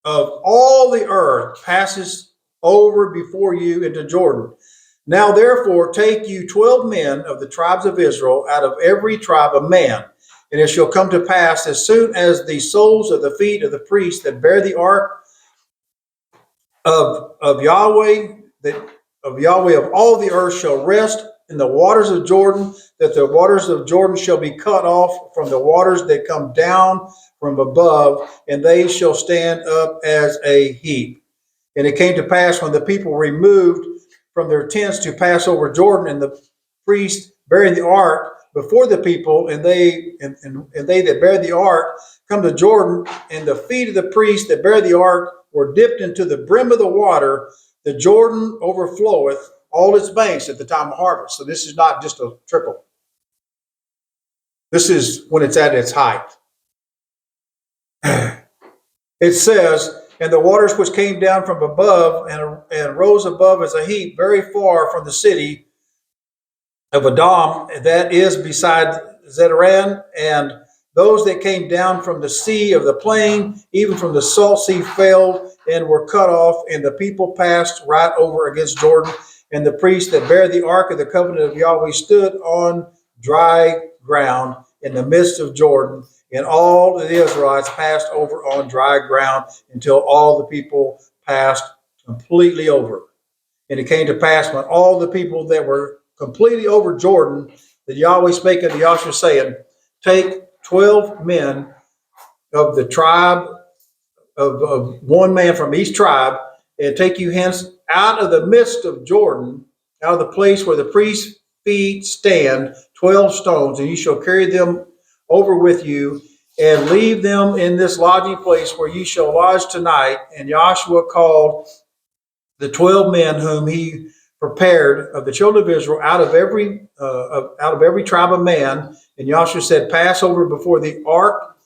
of all the earth passes over before you into Jordan. Now therefore take you 12 men of the tribes of Israel, out of every tribe a man. And it shall come to pass, as soon as the soles of the feet of the priests that bear the ark of Yahweh, of all the earth shall rest in the waters of Jordan, that the waters of Jordan shall be cut off from the waters that come down from above, and they shall stand up as a heap. And it came to pass, when the people removed from their tents to pass over Jordan, and the priest bearing the ark before the people, and they that bear the ark come to Jordan, and the feet of the priests that bear the ark were dipped into the brim of the water, the Jordan overfloweth all its banks at the time of harvest. So this is not just a trickle. This is when it's at its height. It says, and the waters which came down from above and rose above as a heap very far from the city of Adam, that is beside Zedaran, and those that came down from the sea of the plain, even from the salt sea, failed and were cut off, and the people passed right over against Jordan. And the priests that bear the ark of the covenant of Yahweh stood on dry ground in the midst of Jordan, and all the Israelites passed over on dry ground until all the people passed completely over. And it came to pass, when all the people that were completely over Jordan, that Yahweh spake unto Joshua, saying, take 12 men of the tribe of one man from each tribe, and take you hence out of the midst of Jordan, out of the place where the priest's feet stand, 12 stones, and you shall carry them over with you, and leave them in this lodging place where you shall lodge tonight. And Joshua called the 12 men whom he prepared of the children of Israel out of every tribe of man. And Joshua said, pass over before the ark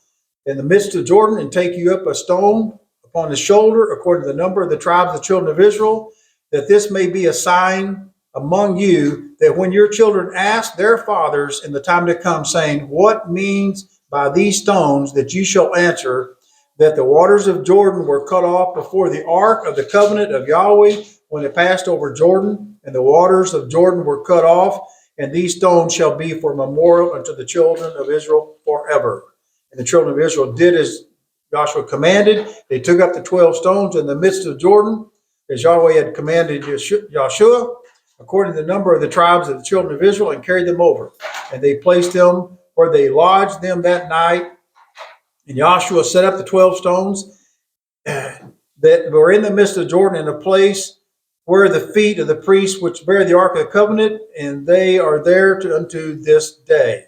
in the midst of Jordan, and take you up a stone upon the shoulder, according to the number of the tribes of the children of Israel, that this may be a sign among you, that when your children ask their fathers in the time to come, saying, what means by these stones, that you shall answer, that the waters of Jordan were cut off before the ark of the covenant of Yahweh when it passed over Jordan, and the waters of Jordan were cut off, and these stones shall be for memorial unto the children of Israel forever. And the children of Israel did as Joshua commanded. They took up the 12 stones in the midst of Jordan, as Yahweh had commanded Joshua, according to the number of the tribes of the children of Israel, and carried them over. And they placed them where they lodged them that night. And Joshua set up the 12 stones that were in the midst of Jordan in a place were the feet of the priests which bear the ark of the covenant, and they are there unto this day.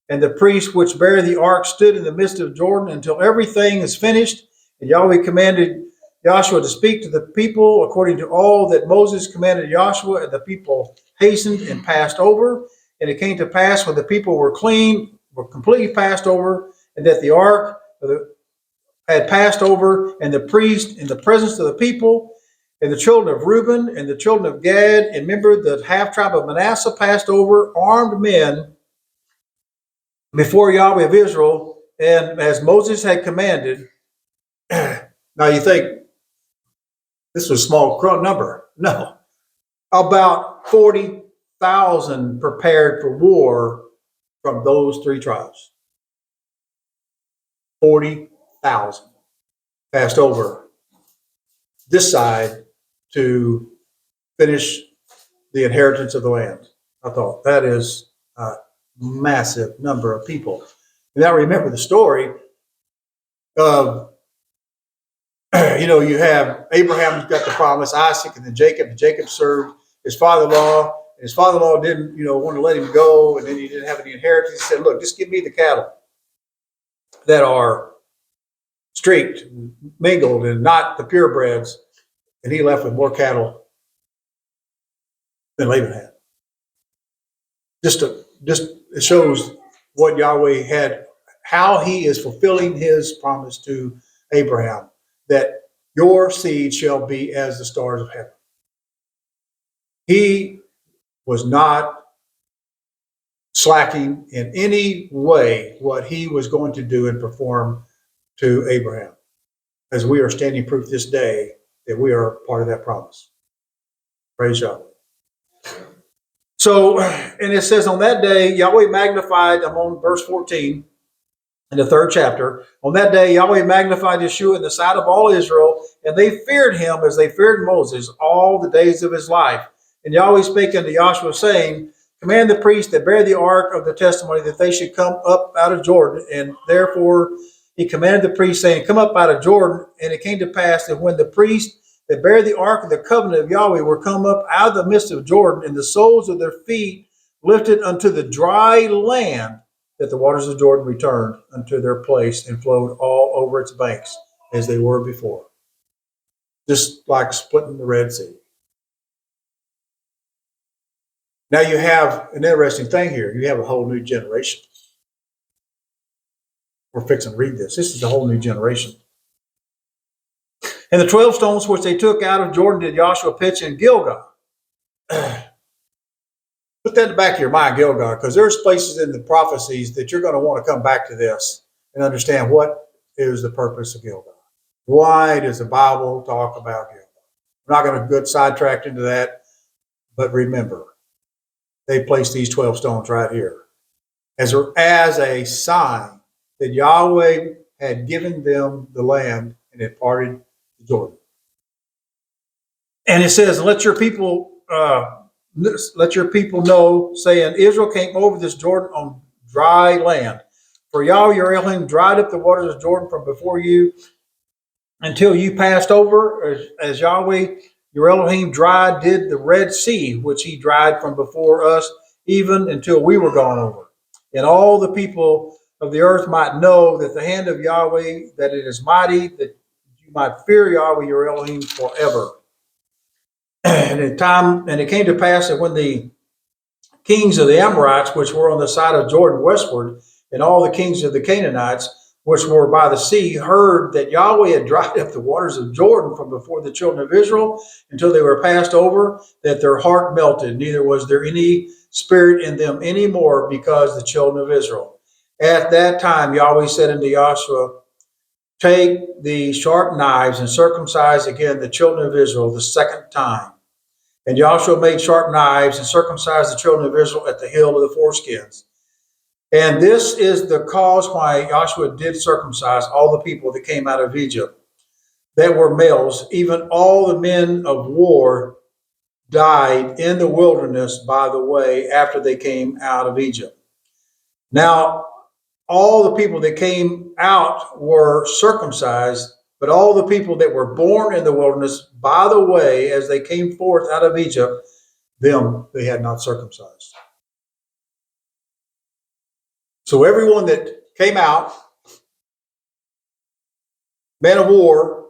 And the priests which bear the ark stood in the midst of Jordan until everything is finished. And Yahweh commanded Joshua to speak to the people according to all that Moses commanded Joshua, and the people hastened and passed over. And it came to pass when the people were completely passed over, and that the ark had passed over, and the priest in the presence of the people, and the children of Reuben and the children of Gad, and remember the half tribe of Manasseh passed over, armed men before Yahweh of Israel, and as Moses had commanded. Now you think this was a small number. No. About 40,000 prepared for war from those three tribes. 40,000 passed over this side to finish the inheritance of the land. I thought that is a massive number of people. And I remember the story of, you have Abraham's got the promise, Isaac, and then Jacob. And Jacob served his father-in-law. And his father-in-law didn't, want to let him go, and then he didn't have any inheritance. He said, look, just give me the cattle that are streaked, mingled, and not the purebreds. And he left with more cattle than Laban had. It shows what Yahweh had, how he is fulfilling his promise to Abraham, that your seed shall be as the stars of heaven. He was not slacking in any way what he was going to do and perform to Abraham, as we are standing proof this day that we are part of that promise. Praise Yahweh. So, and it says on that day, Yahweh magnified, I'm on verse 14 in the 3rd chapter. On that day, Yahweh magnified Yeshua in the sight of all Israel, and they feared him as they feared Moses all the days of his life. And Yahweh spake unto Joshua, saying, command the priests that bear the ark of the testimony that they should come up out of Jordan. And therefore he commanded the priests, saying, come up out of Jordan. And it came to pass that when the priests that bear the ark of the covenant of Yahweh were come up out of the midst of Jordan, and the soles of their feet lifted unto the dry land, that the waters of Jordan returned unto their place and flowed all over its banks as they were before. Just like splitting the Red Sea. Now you have an interesting thing here. You have a whole new generation. We're fixing to read this. This is a whole new generation. And the 12 stones which they took out of Jordan did Joshua pitch in Gilgal. Put that in the back of your mind, Gilgal, because there's places in the prophecies that you're going to want to come back to this and understand what is the purpose of Gilgal. Why does the Bible talk about Gilgal? We're not going to get sidetracked into that, but remember, they placed these 12 stones right here as a sign that Yahweh had given them the land and had parted the Jordan. And it says, let your people know, saying, Israel came over this Jordan on dry land. For Yahweh your Elohim dried up the waters of Jordan from before you until you passed over, as Yahweh your Elohim did the Red Sea, which he dried from before us, even until we were gone over. And all the people of the earth might know that the hand of Yahweh, that it is mighty, that you might fear Yahweh your Elohim forever. And it came to pass that when the kings of the Amorites, which were on the side of Jordan westward, and all the kings of the Canaanites, which were by the sea, heard that Yahweh had dried up the waters of Jordan from before the children of Israel until they were passed over, that their heart melted, neither was there any spirit in them any more, because the children of Israel. At that time Yahweh said unto Joshua, take the sharp knives and circumcise again the children of Israel the second time. And Joshua made sharp knives and circumcised the children of Israel at the hill of the foreskins. And this is the cause why Joshua did circumcise all the people that came out of Egypt, that were males. Even all the men of war died in the wilderness by the way after they came out of Egypt. Now, all the people that came out were circumcised, But all the people that were born in the wilderness, by the way, as they came forth out of Egypt, them they had not circumcised. So everyone that came out, men of war,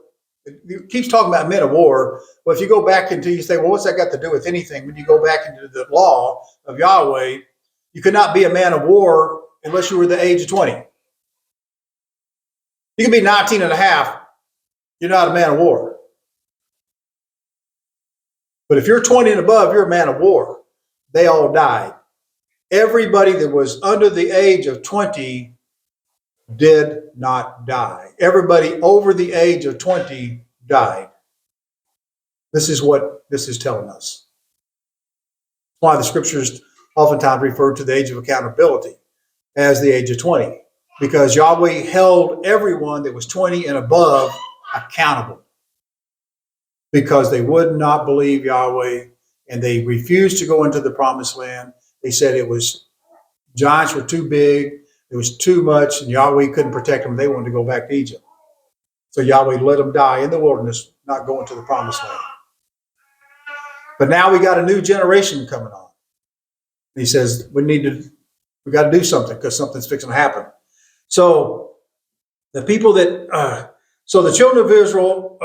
it keeps talking about men of war. Well, if you go back into, you say, well, what's that got to do with anything? When you go back into the law of Yahweh, you could not be a man of war unless you were the age of 20. You can be 19 and a half. You're not a man of war. But if you're 20 and above, you're a man of war. They all died. Everybody that was under the age of 20 did not die. Everybody over the age of 20 died. This is what this is telling us. Why the scriptures oftentimes refer to the age of accountability as the age of 20. Because Yahweh held everyone that was 20 and above accountable. Because they would not believe Yahweh and they refused to go into the promised land. They said it was, giants were too big, it was too much, and Yahweh couldn't protect them. They wanted to go back to Egypt. So Yahweh let them die in the wilderness, not go into the promised land. But now we got a new generation coming on. He says, we got to do something because something's fixing to happen. So the people that, so the children of Israel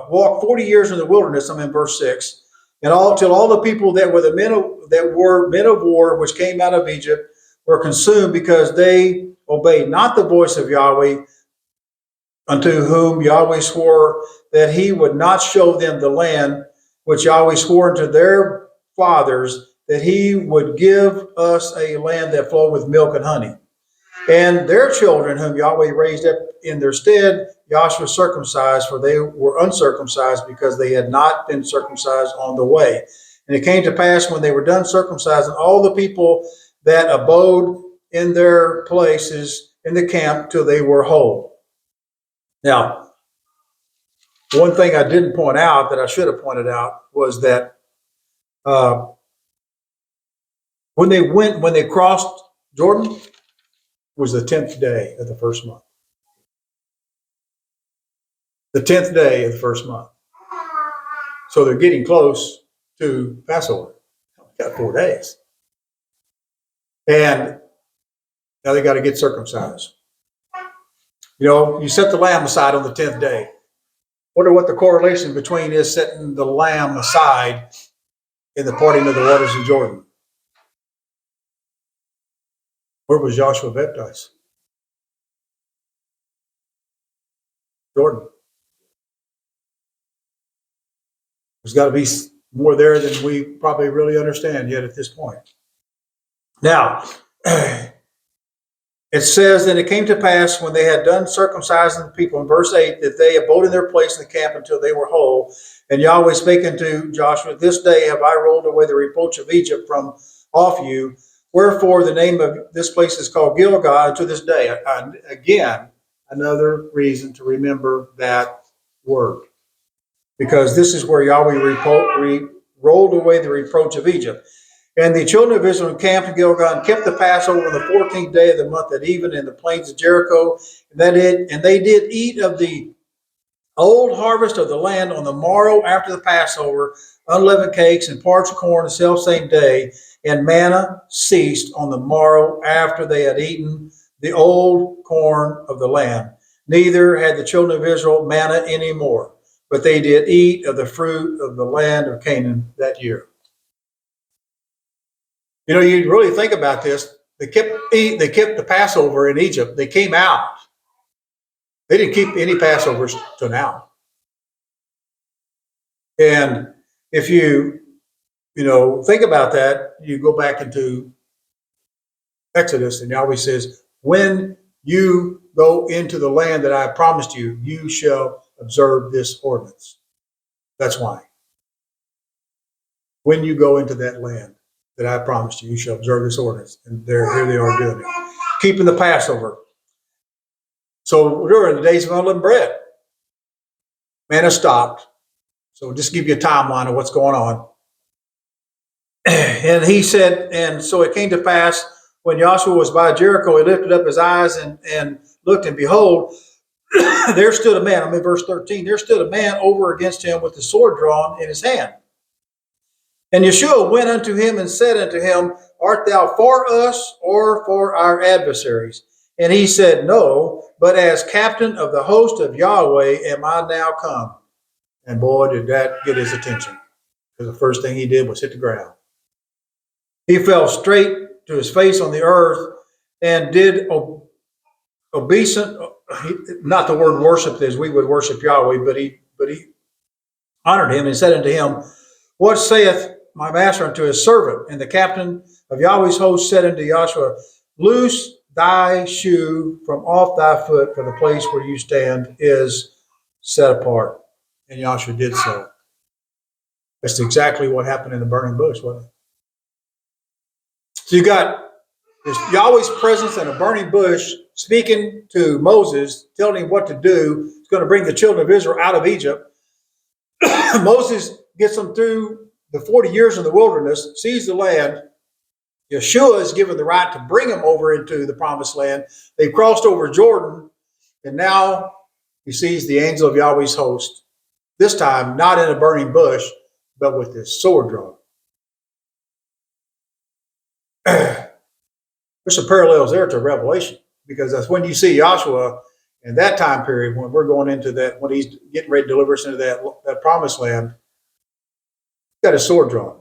walked 40 years in the wilderness, I'm in verse 6, and till all the people that were men of war, which came out of Egypt, were consumed because they obeyed not the voice of Yahweh, unto whom Yahweh swore that he would not show them the land which Yahweh swore unto their fathers, that he would give us a land that flowed with milk and honey. And their children, whom Yahweh raised up in their stead, Joshua circumcised, for they were uncircumcised because they had not been circumcised on the way. And it came to pass when they were done circumcising all the people that abode in their places in the camp till they were whole. Now, one thing I didn't point out that I should have pointed out was that when they crossed Jordan, was the 10th day of the first month. The 10th day of the first month. So they're getting close to Passover. Got 4 days. And now they got to get circumcised. You know, you set the lamb aside on the 10th day. Wonder what the correlation between is setting the lamb aside in the parting of the waters of Jordan. Where was Joshua baptized? Jordan. There's got to be more there than we probably really understand yet at this point. Now, it says, and it came to pass when they had done circumcising the people, in verse 8, that they abode in their place in the camp until they were whole. And Yahweh spake unto Joshua, this day have I rolled away the reproach of Egypt from off you. Wherefore the name of this place is called Gilgal to this day. Again, another reason to remember that word. Because this is where Yahweh rolled away the reproach of Egypt. And the children of Israel encamped in Gilgal and kept the Passover on the 14th day of the month at even in the plains of Jericho. And they did eat of the old harvest of the land on the morrow after the Passover, unleavened cakes and parched corn the selfsame day. And manna ceased on the morrow after they had eaten the old corn of the land. Neither had the children of Israel manna any more, but they did eat of the fruit of the land of Canaan that year. You know, you really think about this. They kept the Passover in Egypt. They came out. They didn't keep any Passovers till now. And if you think about that, you go back into Exodus, and Yahweh says, when you go into the land that I promised you, you shall observe this ordinance. That's why. When you go into that land that I promised you, you shall observe this ordinance. And here they are doing it. Keeping the Passover. So during the days of unleavened bread, manna stopped. So just give you a timeline of what's going on. And he said, and so it came to pass when Joshua was by Jericho, he lifted up his eyes and looked, and behold, there stood a man, I'm in verse 13, there stood a man over against him with the sword drawn in his hand. And Yeshua went unto him and said unto him, Art thou for us or for our adversaries? And he said, No, but as captain of the host of Yahweh am I now come. And boy, did that get his attention. Because the first thing he did was hit the ground. He fell straight to his face on the earth and did obeisance, not the word worship as we would worship Yahweh, but he honored him and said unto him, What saith my master unto his servant? And the captain of Yahweh's host said unto Joshua, Loose thy shoe from off thy foot, for the place where you stand is set apart. And Joshua did so. That's exactly what happened in the burning bush, wasn't it? So you got this Yahweh's presence in a burning bush speaking to Moses, telling him what to do. It's going to bring the children of Israel out of Egypt. Moses gets them through the 40 years in the wilderness, sees the land. Yeshua is given the right to bring them over into the promised land. They've crossed over Jordan, and now he sees the angel of Yahweh's host, this time not in a burning bush, but with his sword drawn. There's some parallels there to Revelation, because that's when you see Joshua in that time period, when we're going into that, when he's getting ready to deliver us into that promised land, he's got his sword drawn.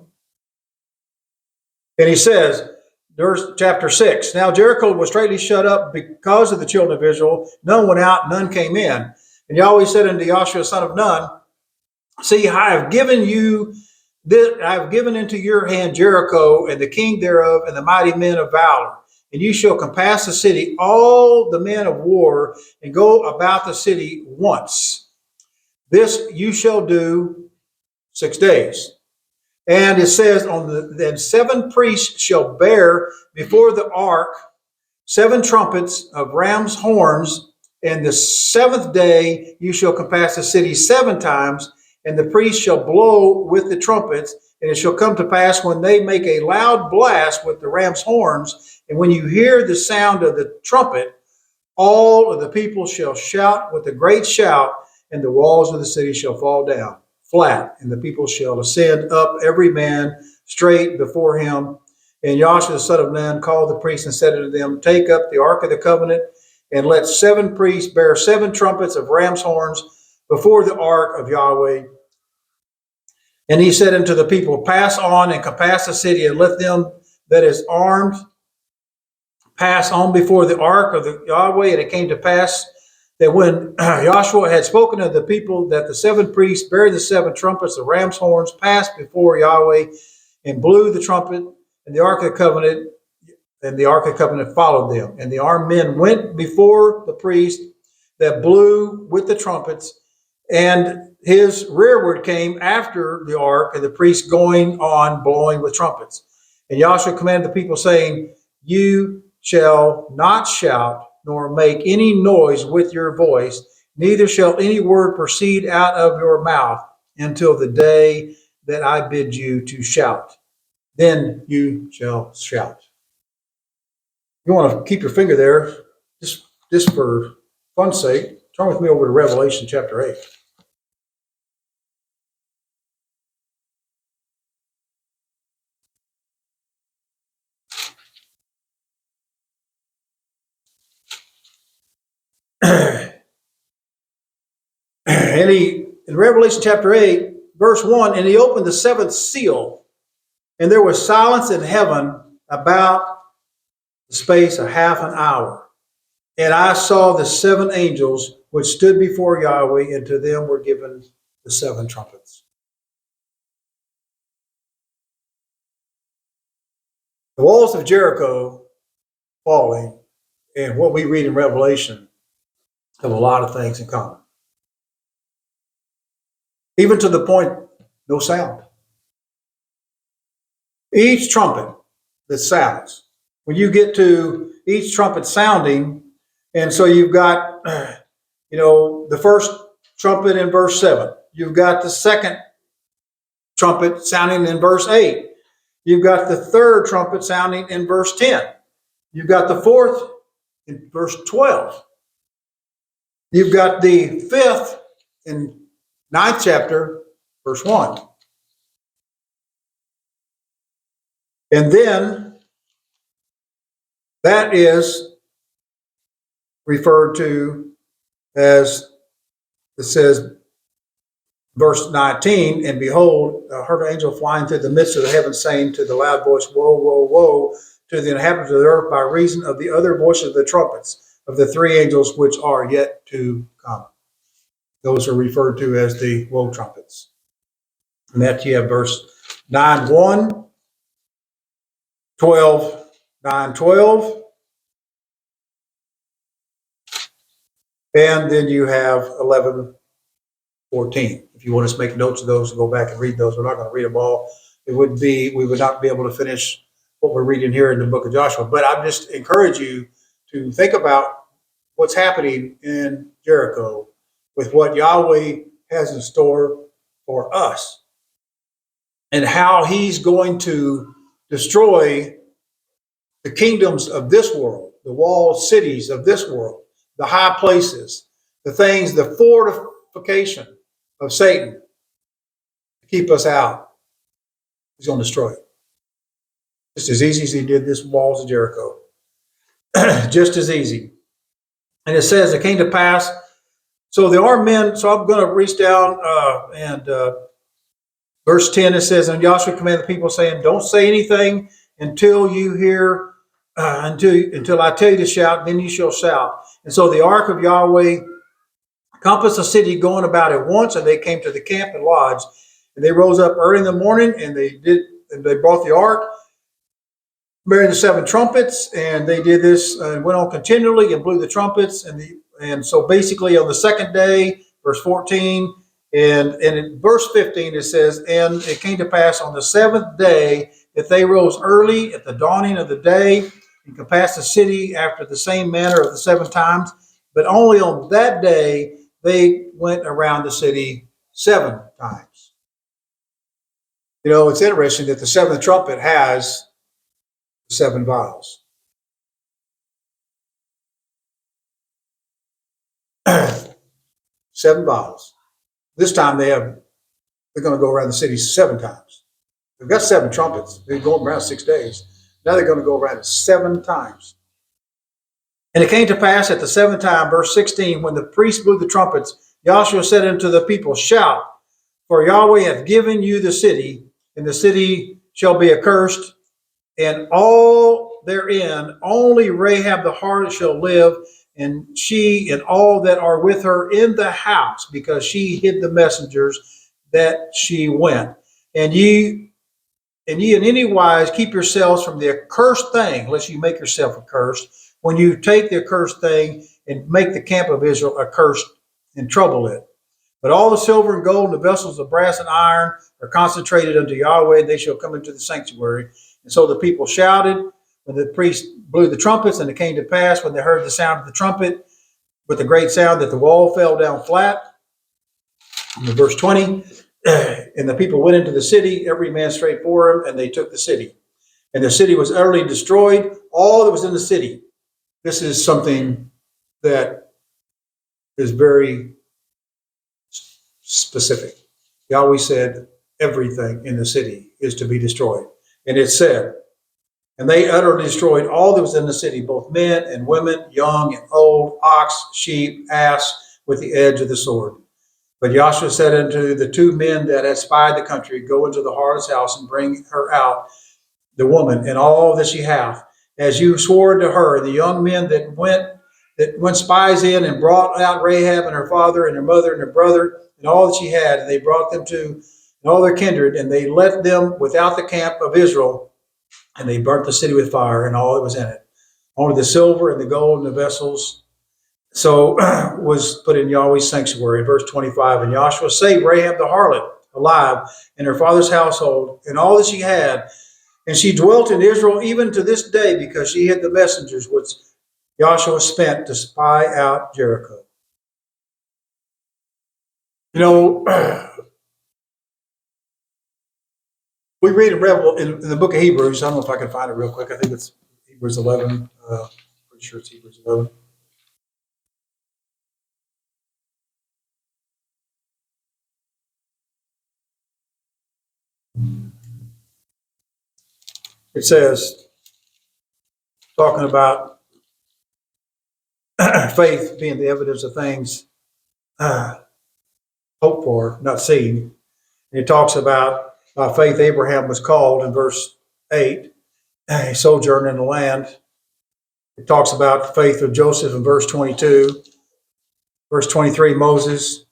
And he says, there's chapter 6, Now Jericho was straightly shut up because of the children of Israel. None went out, none came in. And Yahweh said unto Joshua, son of Nun, See, I have given into your hand Jericho and the king thereof and the mighty men of valor. And you shall compass the city, all the men of war, and go about the city once. This you shall do 6 days. And it says, then 7 priests shall bear before the ark 7 trumpets of ram's horns, and the 7th day you shall compass the city 7 times, and the priests shall blow with the trumpets, and it shall come to pass when they make a loud blast with the ram's horns, and when you hear the sound of the trumpet, all of the people shall shout with a great shout, and the walls of the city shall fall down flat, and the people shall ascend up every man straight before him. And Joshua the son of Nun called the priests and said unto them, Take up the ark of the covenant, and let 7 priests bear 7 trumpets of ram's horns before the ark of Yahweh. And he said unto the people, Pass on and compass the city, and let them that is armed pass on before the ark of the Yahweh. And it came to pass that when Joshua had spoken to the people, that the 7 priests bear the 7 trumpets of ram's horns, passed before Yahweh, and blew the trumpet, and the ark of the covenant, and the ark of the covenant followed them. And the armed men went before the priest that blew with the trumpets, and his rearward came after the ark, and the priest going on blowing with trumpets. And Joshua commanded the people, saying, You shall not shout, nor make any noise with your voice, neither shall any word proceed out of your mouth until the day that I bid you to shout. Then you shall shout. You want to keep your finger there, just for fun's sake, turn with me over to Revelation chapter 8. And in Revelation chapter 8, verse 1, and he opened the 7th seal, and there was silence in heaven about the space of half an hour. And I saw the 7 angels which stood before Yahweh, and to them were given the 7 trumpets. The walls of Jericho falling, and what we read in Revelation have a lot of things in common. Even to the point, no sound. Each trumpet that sounds, when you get to each trumpet sounding, and so you've got, the first trumpet in verse 7. You've got the second trumpet sounding in verse 8. You've got the third trumpet sounding in verse 10. You've got the fourth in verse 12. You've got the 5th and 9th chapter, verse 1. And then that is referred to as, it says, verse 19, and behold, I heard an angel flying through the midst of the heavens, saying to the loud voice, woe, woe, woe to the inhabitants of the earth by reason of the other voices of the trumpets of the 3 angels which are yet to come. Those are referred to as the woe trumpets. And that you have verse 9, 1, 12, 9, 12, and then you have 11, 14. If you want us to make notes of those and go back and read those, we're not going to read them all. We would not be able to finish what we're reading here in the book of Joshua. But I just encourage you to think about what's happening in Jericho with what Yahweh has in store for us and how he's going to destroy the kingdoms of this world, the walled cities of this world, the high places, the things, the fortification of Satan to keep us out. He's going to destroy it. Just as easy as he did this walls of Jericho. Just as easy. And it says, it came to pass, so the armed men, so I'm going to reach down and verse 10, it says, and Joshua commanded the people, saying, don't say anything until you hear, until I tell you to shout, then you shall shout. And so the ark of Yahweh compassed the city, going about it once, and they came to the camp and lodged. And they rose up early in the morning, and they brought the ark, bearing the 7 trumpets, and they did this and went on continually and blew the trumpets. And so basically on the 2nd day, verse 14, and in verse 15 it says, and it came to pass on the 7th day that they rose early at the dawning of the day and compassed the city after the same manner of the 7 times. But only on that day they went around the city 7 times. You know, it's interesting that the 7th trumpet has 7 vials. 7 vials. This time they're going to go around the city 7 times. They've got 7 trumpets. They're going around 6 days. Now they're going to go around it 7 times. And it came to pass at the 7th time, verse 16, when the priest blew the trumpets, Joshua said unto the people, shout, for Yahweh hath given you the city, and the city shall be accursed, and all therein, only Rahab the harlot shall live, and she and all that are with her in the house, because she hid the messengers that she went. And ye in any wise keep yourselves from the accursed thing, lest you make yourself accursed, when you take the accursed thing and make the camp of Israel accursed and trouble it. But all the silver and gold and the vessels of brass and iron are consecrated unto Yahweh, and they shall come into the sanctuary. And so the people shouted when the priest blew the trumpets, and it came to pass when they heard the sound of the trumpet with a great sound that the wall fell down flat. In verse 20, and the people went into the city, every man straight for him, and they took the city. And the city was utterly destroyed, all that was in the city. This is something that is very specific. Yahweh said everything in the city is to be destroyed. And it said, and they utterly destroyed all that was in the city, both men and women, young and old, ox, sheep, ass, with the edge of the sword. But Joshua said unto the 2 men that had spied the country, go into the harlot's house and bring her out, the woman, and all that she hath, as you swore to her. The young men that went spies in and brought out Rahab and her father and her mother and her brother and all that she had, and they brought them to and all their kindred, and they left them without the camp of Israel, and they burnt the city with fire and all that was in it. Only the silver and the gold and the vessels so was put in Yahweh's sanctuary. In verse 25, and Joshua saved Rahab the harlot alive and her father's household and all that she had. And she dwelt in Israel even to this day, because she hid the messengers which Joshua spent to spy out Jericho. You know, we read in the book of Hebrews. I don't know if I can find it real quick. I think it's Hebrews 11. Pretty sure it's Hebrews 11. it says, talking about faith being the evidence of things hoped for, not seen. And it talks about by faith Abraham was called in verse 8, he sojourned in the land. It talks about the faith of Joseph in verse 22. Verse 23, Moses,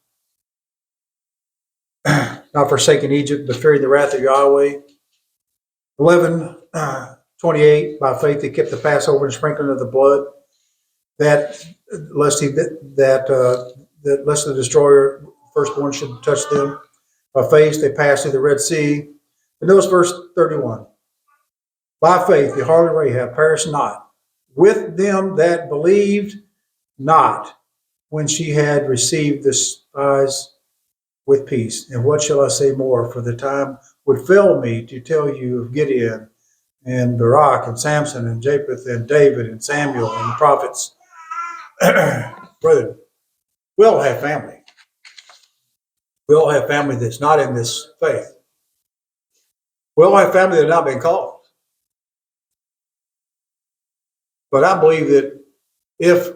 not forsaking Egypt, but fearing the wrath of Yahweh. 11:28, by faith he kept the Passover and sprinkling of the blood, that lest lest the destroyer firstborn should touch them. By faith they passed through the Red Sea. And notice verse 31. By faith the harlot Rahab perished not with them that believed not, when she had received the spies with peace. And what shall I say more? For the time would fail me to tell you of Gideon and Barak and Samson and Japheth and David and Samuel and the prophets. Brethren, we all have family. We all have family that's not in this faith. We all have family that have not been called. But I believe that if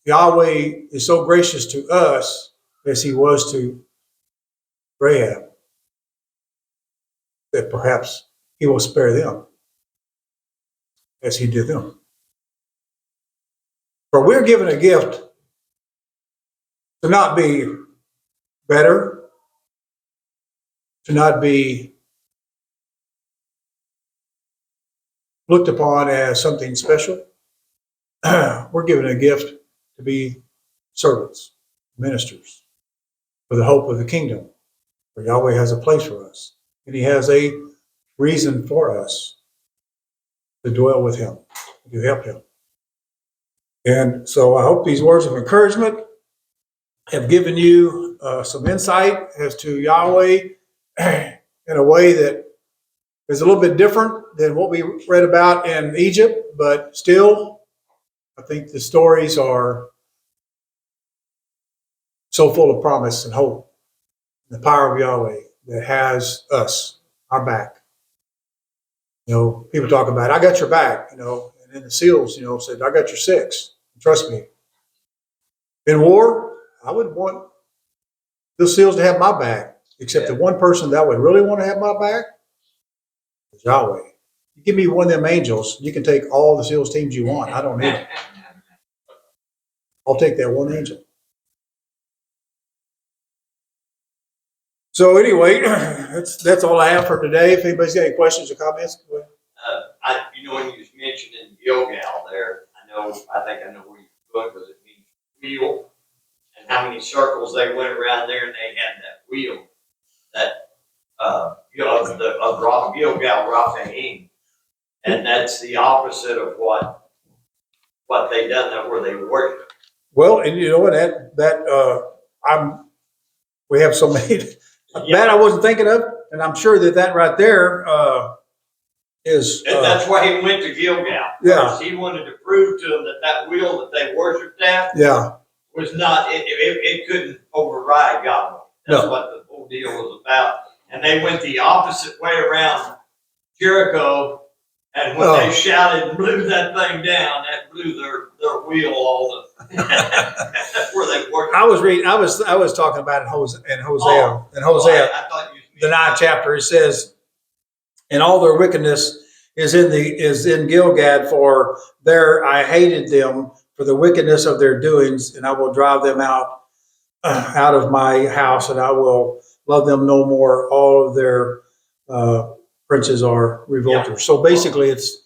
Yahweh is so gracious to us as he was to Rahab, that perhaps he will spare them as he did them. For we're given a gift to not be better, to not be looked upon as something special. We're given a gift to be servants, ministers, for the hope of the kingdom. For Yahweh has a place for us, and he has a reason for us to dwell with him, to help him. And so I hope these words of encouragement have given you some insight as to Yahweh in a way that is a little bit different than what we read about in Egypt, but still, I think the stories are so full of promise and hope. The power of Yahweh that has us, our back. You know, people talk about, I got your back, you know, and then the SEALs, you know, said, I got your six. Trust me. In war, I would want the SEALs to have my back, except the one person that would really want to have my back is Yahweh. You give me one of them angels, you can take all the SEALs teams you want. I don't need them. I'll take that one angel. So anyway, that's all I have for today. If anybody's got any questions or comments, go ahead. When you was mentioning Gilgal there, I think I know where you're going, was it means wheel? And how many circles they went around there and they had that wheel, that, of Gilgal Raphaim. And that's the opposite of what they done that where they worship. Well, and you know what, we have so many, that I wasn't thinking of, and I'm sure that right there, is. And that's why he went to Gilgal. Yeah. He wanted to prove to them that wheel that they worshipped at Yeah. was not, it couldn't override Yahweh. That's what the whole deal was about. And they went the opposite way around Jericho, and when they shouted and blew that thing down, that blew their wheel all the, that's where they worshiped. I was talking about in Hosea, I thought you the 9th chapter, it says, and all their wickedness is in Gilgad, for there I hated them for the wickedness of their doings, and I will drive them out of my house, and I will love them no more. All of their princes are revolters. Yeah. So basically, it's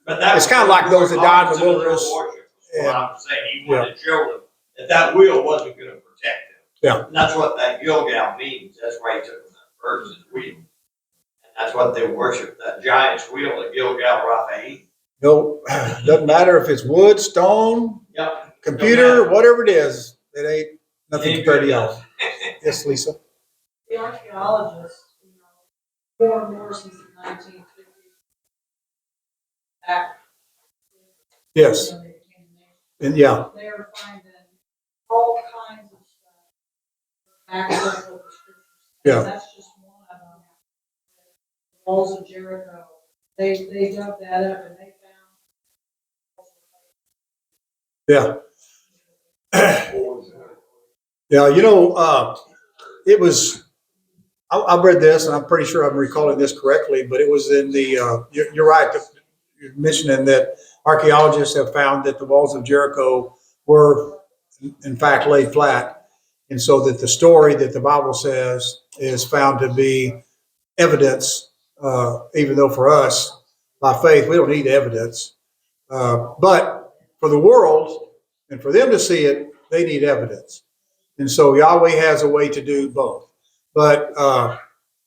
kind of like those that died in the wilderness. What I'm saying, he wanted to show them that wheel wasn't going to protect them. Yeah, and that's what that Gilgal means. That's why he took the person's wheel. That's what they worship, that giant's wheel at Gilgal Raphaim. No, doesn't matter if it's wood, stone, computer, whatever it is, it ain't nothing compared to y'all. Yes, Lisa? The archaeologists, more and more since the 1950s, back. Yes. And yeah. They are finding all kinds of stuff. Access to the scriptures. Yeah. That's just one of them. Walls of Jericho. They dug that up and they found. Yeah. Yeah, you know, it was, I've read this and I'm pretty sure I'm recalling this correctly, but it was in the, you're right. You're mentioning that archaeologists have found that the walls of Jericho were in fact laid flat. And so that the story that the Bible says is found to be evidence, even though for us, by faith, we don't need evidence. But for the world and for them to see it, they need evidence. And so Yahweh has a way to do both. But,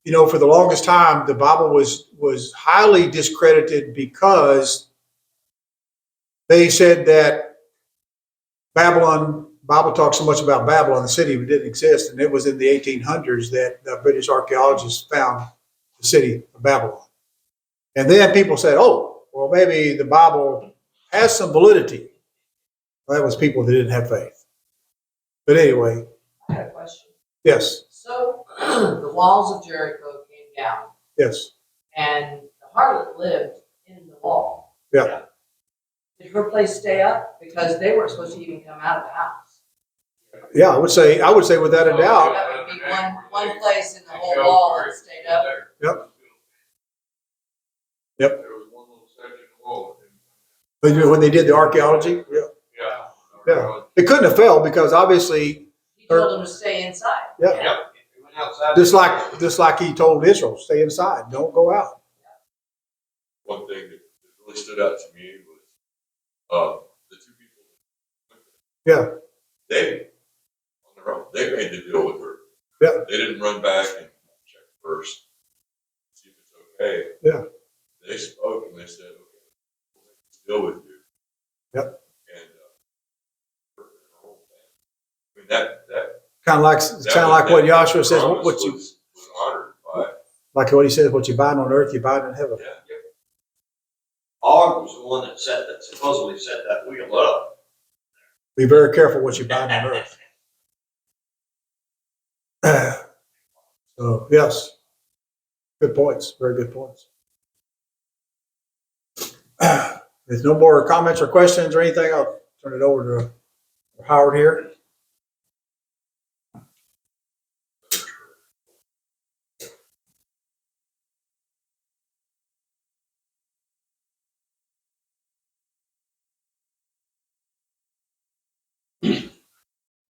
you know, for the longest time, the Bible was highly discredited because they said that Bible talks so much about Babylon, the city that didn't exist, and it was in the 1800s that the British archaeologists found the city of Babylon. And then people said, oh, well, maybe the Bible has some validity. Well, that was people that didn't have faith. But anyway, I had a question. yes, So the walls of Jericho came down yes, and the harlot lived in the wall. yeah. Did her place stay up? Because they weren't supposed to even come out of the house. Yeah, I would say without a doubt. That would be one place in the whole wall that stayed up. Yep. Yep. There was one little section of wall. When they did the archaeology, yeah. Yeah. It couldn't have fell because obviously, He told them to stay inside. yeah, Yep. It went outside. just like he told Israel, stay inside, don't go out. One thing that really stood out to me was the two people. Yeah, They, on their own, they made the deal with her. Yeah. They didn't run back and check first, see if it's okay. Yeah. They spoke and they said, okay, we'll make this deal with you. Yep. And, her whole family. I mean, that kind of like what Joshua says, promise what you, was honored by, like what he says, what you bind on earth, you bind in heaven. yeah. Og was the one that supposedly set that wheel up. Be very careful what you bind on earth. So, yes, good points, very good points. If no more comments or questions or anything, I'll turn it over to Howard here.